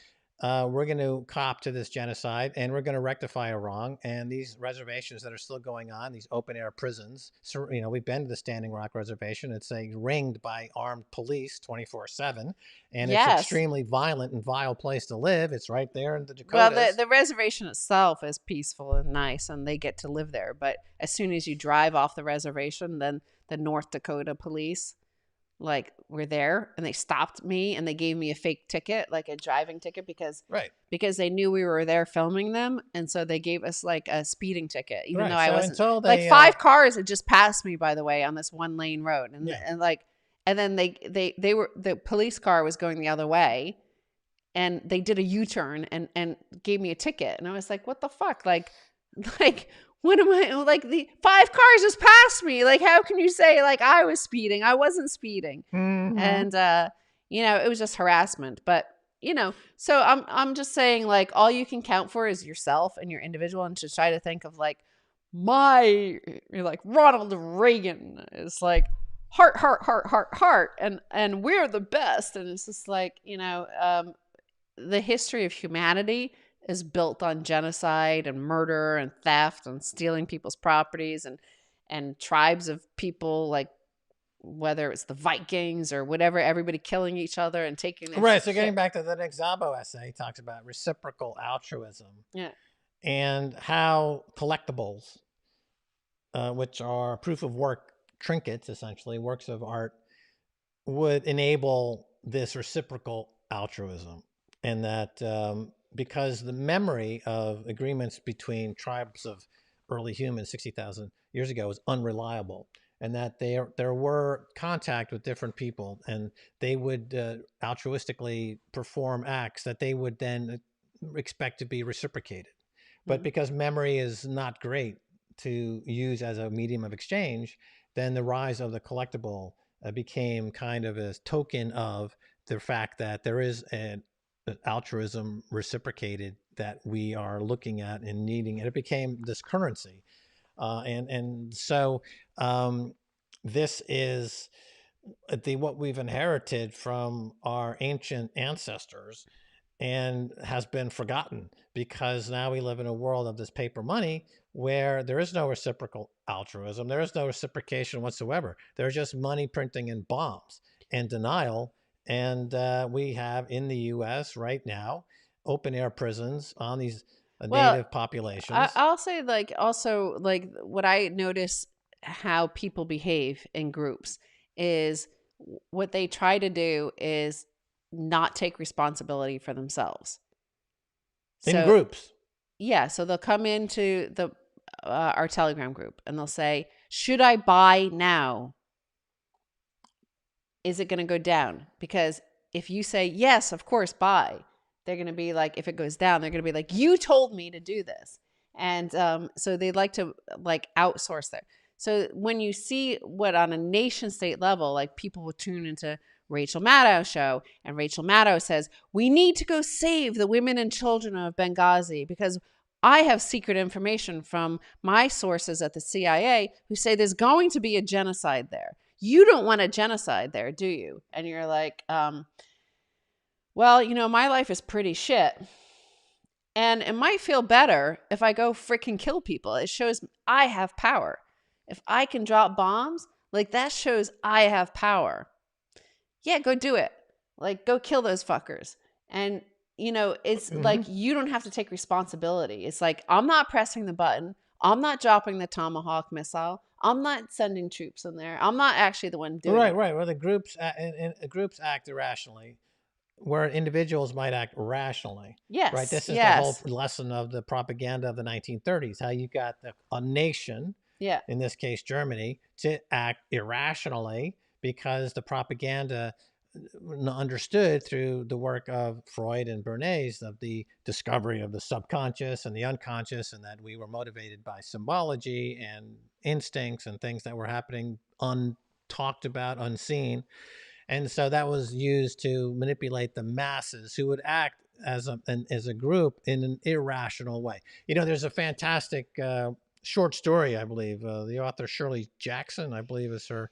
we're going to cop to this genocide and we're going to rectify a wrong. And these reservations that are still going on, these open air prisons, so, we've been to the Standing Rock Reservation. It's ringed by armed police 24/7, and it's Yes. extremely violent and vile place to live. It's right there in the Well, Dakotas. the reservation itself is peaceful and nice, and they get to live there. But as soon as you drive off the reservation, then the North Dakota police like were there, and they stopped me and they gave me a fake ticket, like a driving ticket, Right. because they knew we were there filming them, and so they gave us like a speeding ticket, even though Right. I So wasn't. until Like they, five cars had just passed me, by the way, on this one lane road, and yeah. and then they were the police car was going the other way, and they did a U-turn and gave me a ticket, and I was like, what the fuck, like what am I, like the five cars just passed me, like how can you say like I was speeding? I wasn't speeding. Mm-hmm. And it was just harassment. But so I'm just saying, like, all you can count for is yourself and your individual, and to try to think of like you're like Ronald Reagan is like heart heart heart heart heart, and we're the best, and it's just like the history of humanity is built on genocide and murder and theft and stealing people's properties, and tribes of people, like whether it's the Vikings or whatever, everybody killing each other and taking their Right. So shit. getting back to the next Szabo essay, he talks about reciprocal altruism Yeah. and how collectibles, which are proof of work trinkets, essentially works of art, would enable this reciprocal altruism, and that because the memory of agreements between tribes of early humans 60,000 years ago was unreliable, and that there were contact with different people, and they would altruistically perform acts that they would then expect to be reciprocated. But Mm-hmm. because memory is not great to use as a medium of exchange, then the rise of the collectible became kind of a token of the fact that there is an altruism reciprocated that we are looking at and needing, and it became this currency. And so this is what we've inherited from our ancient ancestors, and has been forgotten because now we live in a world of this paper money where there is no reciprocal altruism. There is no reciprocation whatsoever. There's just money printing and bombs and denial. And we have in the U.S. right now open air prisons on these Well, native I, populations. I'll say like also like what I notice how people behave in groups is what they try to do is not take responsibility for themselves. In So groups. yeah, so they'll come into the our Telegram group and they'll say, "Should I buy now? Is it going to go down?" Because if you say yes, of course, buy, they're going to be like, if it goes down, they're going to be like, you told me to do this. And so they like to like outsource there. So when you see what on a nation state level, like people will tune into Rachel Maddow's show, and Rachel Maddow says, we need to go save the women and children of Benghazi because I have secret information from my sources at the CIA who say there's going to be a genocide there. You don't want a genocide there, do you? And you're like, well, you know, my life is pretty shit. And it might feel better if I go freaking kill people. It shows I have power. If I can drop bombs, like that shows I have power. Yeah, go do it. Like, go kill those fuckers. And, you know, it's like Mm-hmm. you don't have to take responsibility. It's like, I'm not pressing the button. I'm not dropping the Tomahawk missile. I'm not sending troops in there. I'm not actually the one doing Right, it. right. Well, the groups act irrationally, where individuals might act rationally. Right. Yes, This is the whole yes. lesson of the propaganda of the 1930s. How you got a nation, Yeah. in this case Germany, to act irrationally because the propaganda understood through the work of Freud and Bernays of the discovery of the subconscious and the unconscious, and that we were motivated by symbology and instincts and things that were happening untalked about, unseen. And so that was used to manipulate the masses who would act as a group in an irrational way. You know, there's a fantastic short story, I believe. The author Shirley Jackson, I believe, is her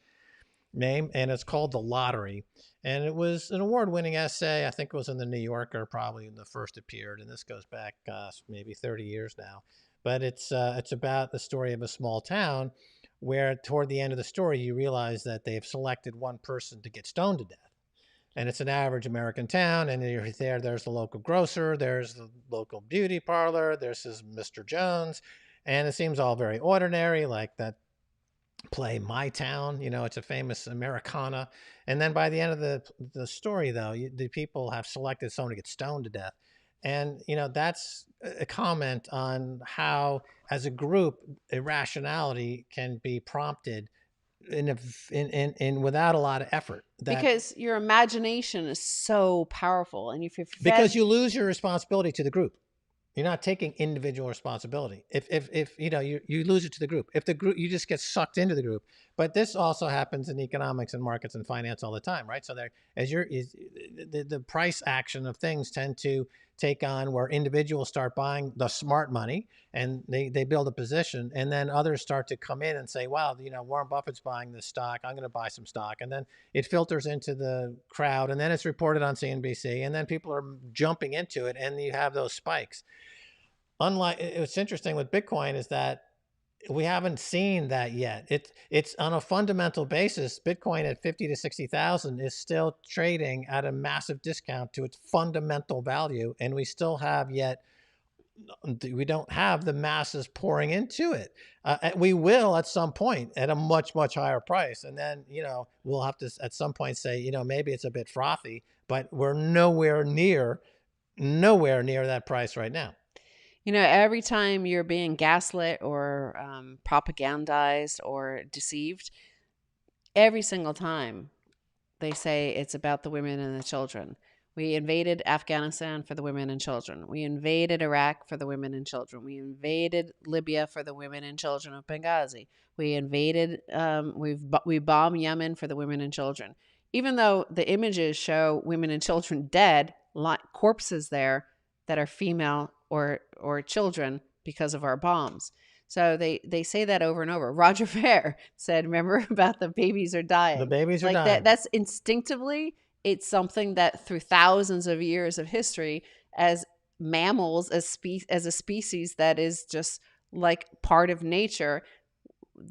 name, and it's called The Lottery. And it was an award-winning essay. I think it was in the New Yorker, probably when the first appeared, and this goes back maybe 30 years now. But it's about the story of a small town where, toward the end of the story, you realize that they've selected one person to get stoned to death. And it's an average American town, and you're there. There's the local grocer, there's the local beauty parlor, there's this Mr. Jones, and it seems all very ordinary, like that play My Town. You know, it's a famous Americana. And then by the end of the story, though, the people have selected someone to get stoned to death. And, you know, that's a comment on how, as a group, irrationality can be prompted in without a lot of effort. That Because your imagination is so powerful. And if you're because fed, you lose your responsibility to the group. You're not taking individual responsibility. If you know you lose it to the group. If the group, you just get sucked into the group. But this also happens in economics and markets and finance all the time, right? So there, as you're is the price action of things tend to take on where individuals start buying the smart money and they build a position, and then others start to come in and say, wow, you know, Warren Buffett's buying this stock, I'm going to buy some stock. And then it filters into the crowd, and then it's reported on CNBC, and then people are jumping into it, and you have those spikes. Unlike, what's interesting with Bitcoin is that we haven't seen that yet. It's on a fundamental basis. Bitcoin at 50 to 60,000 is still trading at a massive discount to its fundamental value, and we still have yet we don't have the masses pouring into it. We will at some point at a much higher price, and then, you know, we'll have to at some point say, you know, maybe it's a bit frothy, but we're nowhere near that price right now. you know, every time you're being gaslit or propagandized or deceived, every single time they say it's about the women and the children. We invaded Afghanistan for the women and children. We invaded Iraq for the women and children. We invaded Libya for the women and children of Benghazi. We invaded, we bombed Yemen for the women and children. Even though the images show women and children dead, corpses there that are female or children because of our bombs. So they say that over and over. Roger Ver said, "Remember about the babies are The dying." babies are Like that. dying. That's instinctively. It's something that through thousands of years of history, as mammals, as a species that is just like part of nature,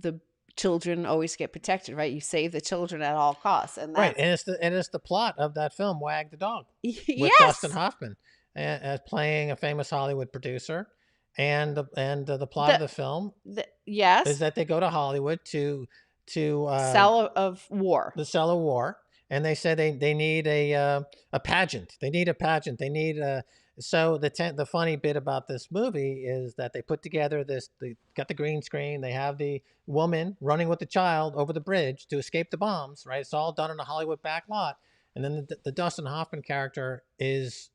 the children always get protected, right? You save the children at all costs, and Right, that's and it's the plot of that film, Wag the Dog, with Dustin yes. Hoffman as playing a famous Hollywood producer, and the plot of The, the film the is yes, that they go to Hollywood to cell of war. the sell a war, and they said they need a pageant. They need a pageant. They need a so the funny bit about this movie is that they put together this. They got the green screen. They have the woman running with the child over the bridge to escape the bombs. Right. It's all done in a Hollywood back lot, and then the Dustin Hoffman character is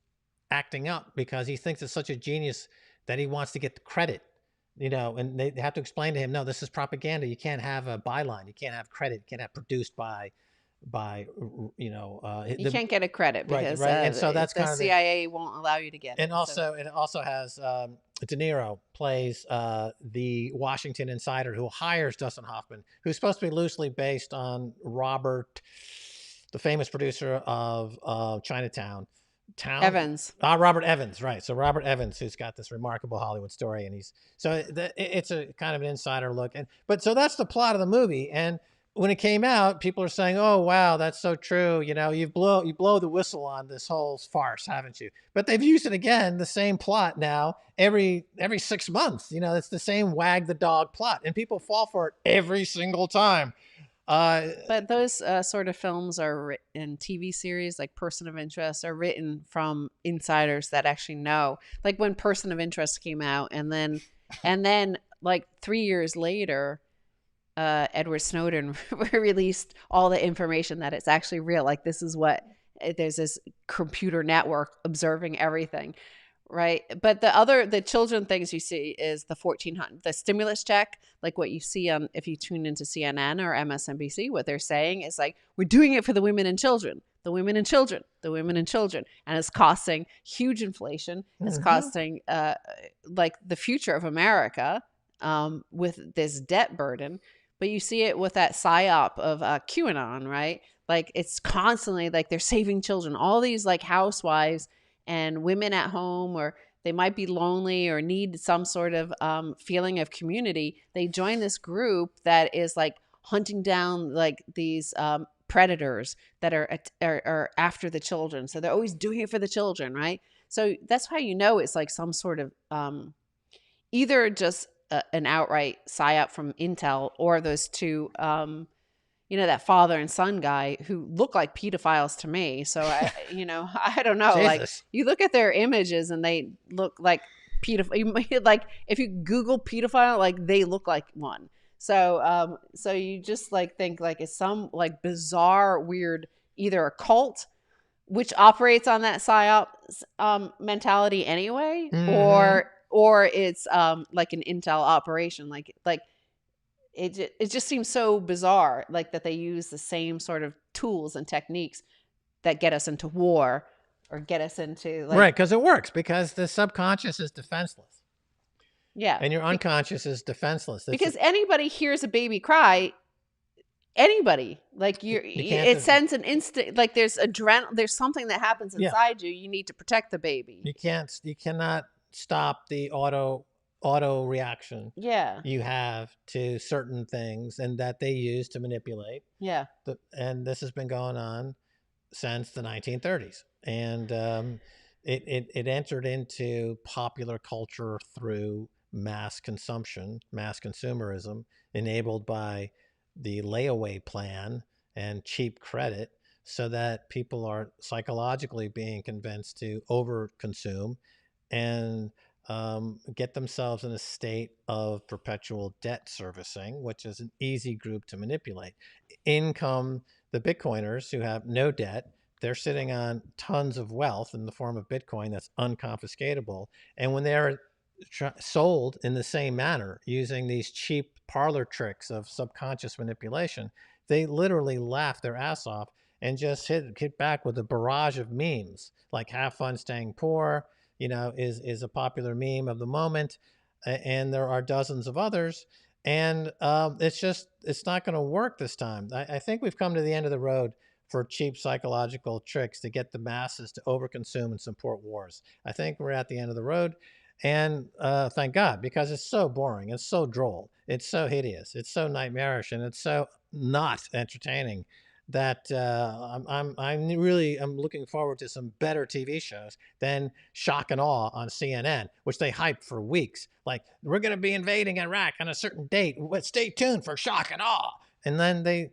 acting up because he thinks it's such a genius that he wants to get the credit. And they have to explain to him, no, this is propaganda. You can't have a byline. You can't have credit. You can't have produced by You can't get a credit right, because right. And so that's the kind of the CIA won't allow you to get and it. So also it also has De Niro plays the Washington insider who hires Dustin Hoffman, who's supposed to be loosely based on Robert, the famous producer of Chinatown. Evans. Robert Evans, right? So Robert Evans, who's got this remarkable Hollywood story, and it's a kind of an insider look, but so that's the plot of the movie. And when it came out, people are saying, "Oh, wow, that's so true." You blow the whistle on this whole farce, haven't you? But they've used it again, the same plot now every 6 months. It's the same wag the dog plot, and people fall for it every single time. But those sort of films are in TV series, like Person of Interest, are written from insiders that actually know. Like when Person of Interest came out, and then like 3 years later, Edward Snowden released all the information that it's actually real. Like this is what there's this computer network observing everything, right? But the children things you see is the 1400, the stimulus check, like what you see on if you tune into CNN or MSNBC. What they're saying is like we're doing it for the women and children, the women and children, the women and children, and it's costing huge inflation. It's costing like the future of America with this debt burden. But you see it with that psyop of QAnon, right? Like it's constantly like they're saving children. All these like housewives and women at home, or they might be lonely or need some sort of feeling of community. They join this group that is like hunting down like these predators that are after the children. So they're always doing it for the children, right? So that's how you know it's like some sort of either just an outright psyop from Intel, or those two, that father and son guy who look like pedophiles to me. So I don't know. Like Jesus. you look at their images and they look like pedophile. Like if you Google pedophile, like they look like one. So you just like think like it's some like bizarre, weird, either a cult which operates on that psyop mentality anyway, Mm-hmm. or it's like an intel operation, like it just seems so bizarre, like that they use the same sort of tools and techniques that get us into war or get us into like Right, because it works, because the subconscious is defenseless yeah and your unconscious is defenseless. because anybody hears a baby cry, anybody like You can't, it sends an instant, like there's something that happens yeah, inside you. You need to protect the baby. you cannot stop the auto reaction Yeah, you have to certain things and that they use to manipulate. yeah. And this has been going on since the 1930s. And it entered into popular culture through mass consumption, mass consumerism, enabled by the layaway plan and cheap credit, so that people are psychologically being convinced to overconsume and get themselves in a state of perpetual debt servicing, which is an easy group to manipulate. Income, the Bitcoiners who have no debt, they're sitting on tons of wealth in the form of Bitcoin that's unconfiscatable. And when they're sold in the same manner using these cheap parlor tricks of subconscious manipulation, they literally laugh their ass off and just hit back with a barrage of memes like "have fun staying poor," is a popular meme of the moment, and there are dozens of others. And it's not going to work this time. I think we've come to the end of the road for cheap psychological tricks to get the masses to overconsume and support wars. I think we're at the end of the road. And thank God, because it's so boring, it's so droll, it's so hideous, it's so nightmarish, and it's so not entertaining that I'm looking forward to some better TV shows than Shock and Awe on CNN, which they hyped for weeks. Like, we're going to be invading Iraq on a certain date. Stay tuned for Shock and Awe. And then they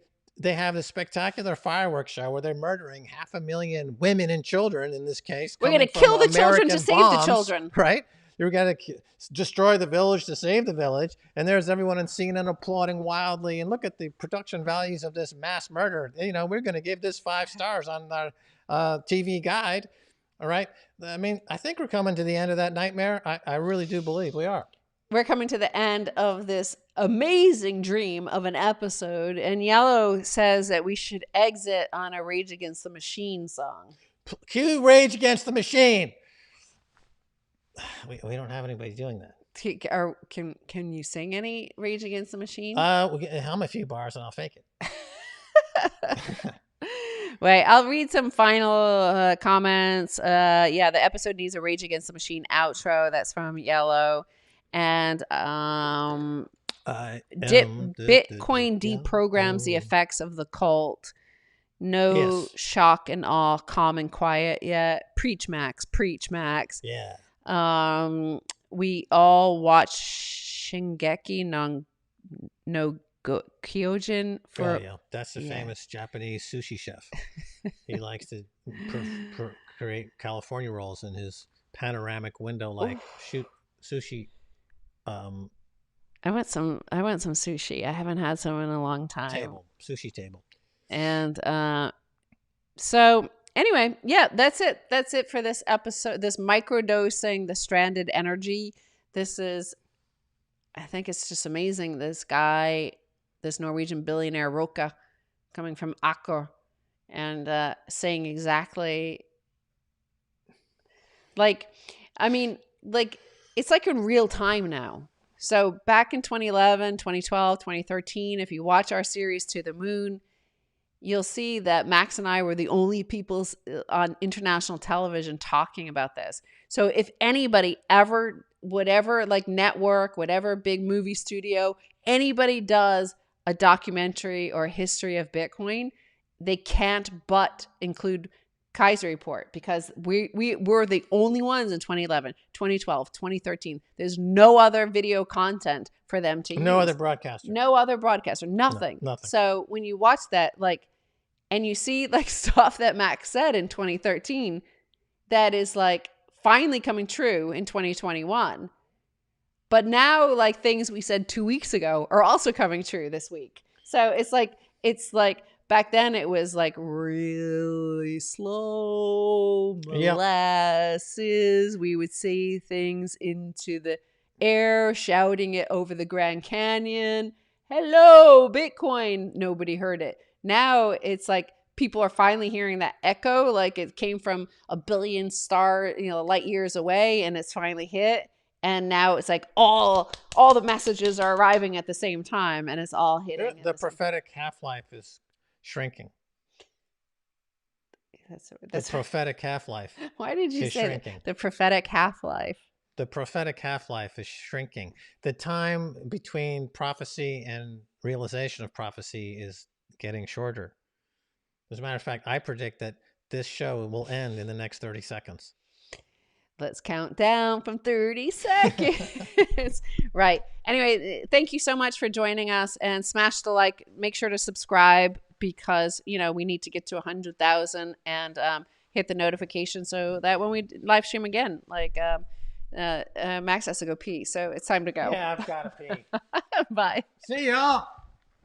have this spectacular fireworks show where they're murdering 500,000 women and children, in this case, We're going to coming from kill the children to American save the bombs, children. right? You're going to destroy the village to save the village. And there's everyone in CNN applauding wildly. And look at the production values of this mass murder. You know, we're going to give this 5 stars on our TV guide. All right. I mean, I think we're coming to the end of that nightmare. I really do believe we are. We're coming to the end of this amazing dream of an episode. And Yellow says that we should exit on a Rage Against the Machine song. Cue Rage Against the Machine. We don't have anybody doing that. Can you sing any Rage Against the Machine? Hum a few bars and I'll fake it. Wait, I'll read some final comments. Yeah, the episode needs a Rage Against the Machine outro. That's from Yellow. And Bitcoin deprograms the effects of the cult. No shock and awe, calm and quiet yet. Preach, Max. Preach, Max. Yeah. We all watch Shingeki no Kyojin for that's the famous Japanese sushi chef. He likes to create California rolls in his panoramic window like shoot sushi. I want some sushi. I haven't had some in a long time. Sushi table. And so anyway, yeah, that's it. That's it for this episode. This microdosing, the stranded energy. I think it's just amazing. This guy, this Norwegian billionaire Roka, coming from Aker, and saying exactly it's like in real time now. So back in 2011, 2012, 2013, if you watch our series To the Moon, you'll see that Max and I were the only people on international television talking about this. So if anybody whatever like network, whatever big movie studio, anybody does a documentary or a history of Bitcoin, they can't but include Kaiser Report, because we were the only ones in 2011, 2012, 2013. There's no other video content for them to use. No other broadcaster. Nothing. No, nothing. So when you watch that, like, and you see like stuff that Max said in 2013 that is like finally coming true in 2021. But now like things we said 2 weeks ago are also coming true this week. So it's like back then it was like really slow molasses. Yep. We would say things into the air, shouting it over the Grand Canyon. Hello, Bitcoin. Nobody heard it. Now it's like people are finally hearing that echo, like it came from a billion light years away, and it's finally hit. And now it's like all the messages are arriving at the same time, and it's all hitting. The prophetic half-life is shrinking. That's the prophetic half-life. Why did you say that? The prophetic half-life? The prophetic half-life is shrinking. The time between prophecy and realization of prophecy is getting shorter. As a matter of fact, I predict that this show will end in the next 30 seconds. Let's count down from 30 seconds. Right. Anyway, thank you so much for joining us, and smash the like. Make sure to subscribe, because, we need to get to 100,000, and hit the notification so that when we live stream again, Max has to go pee. So it's time to go. Yeah, I've got to pee. Bye. See y'all.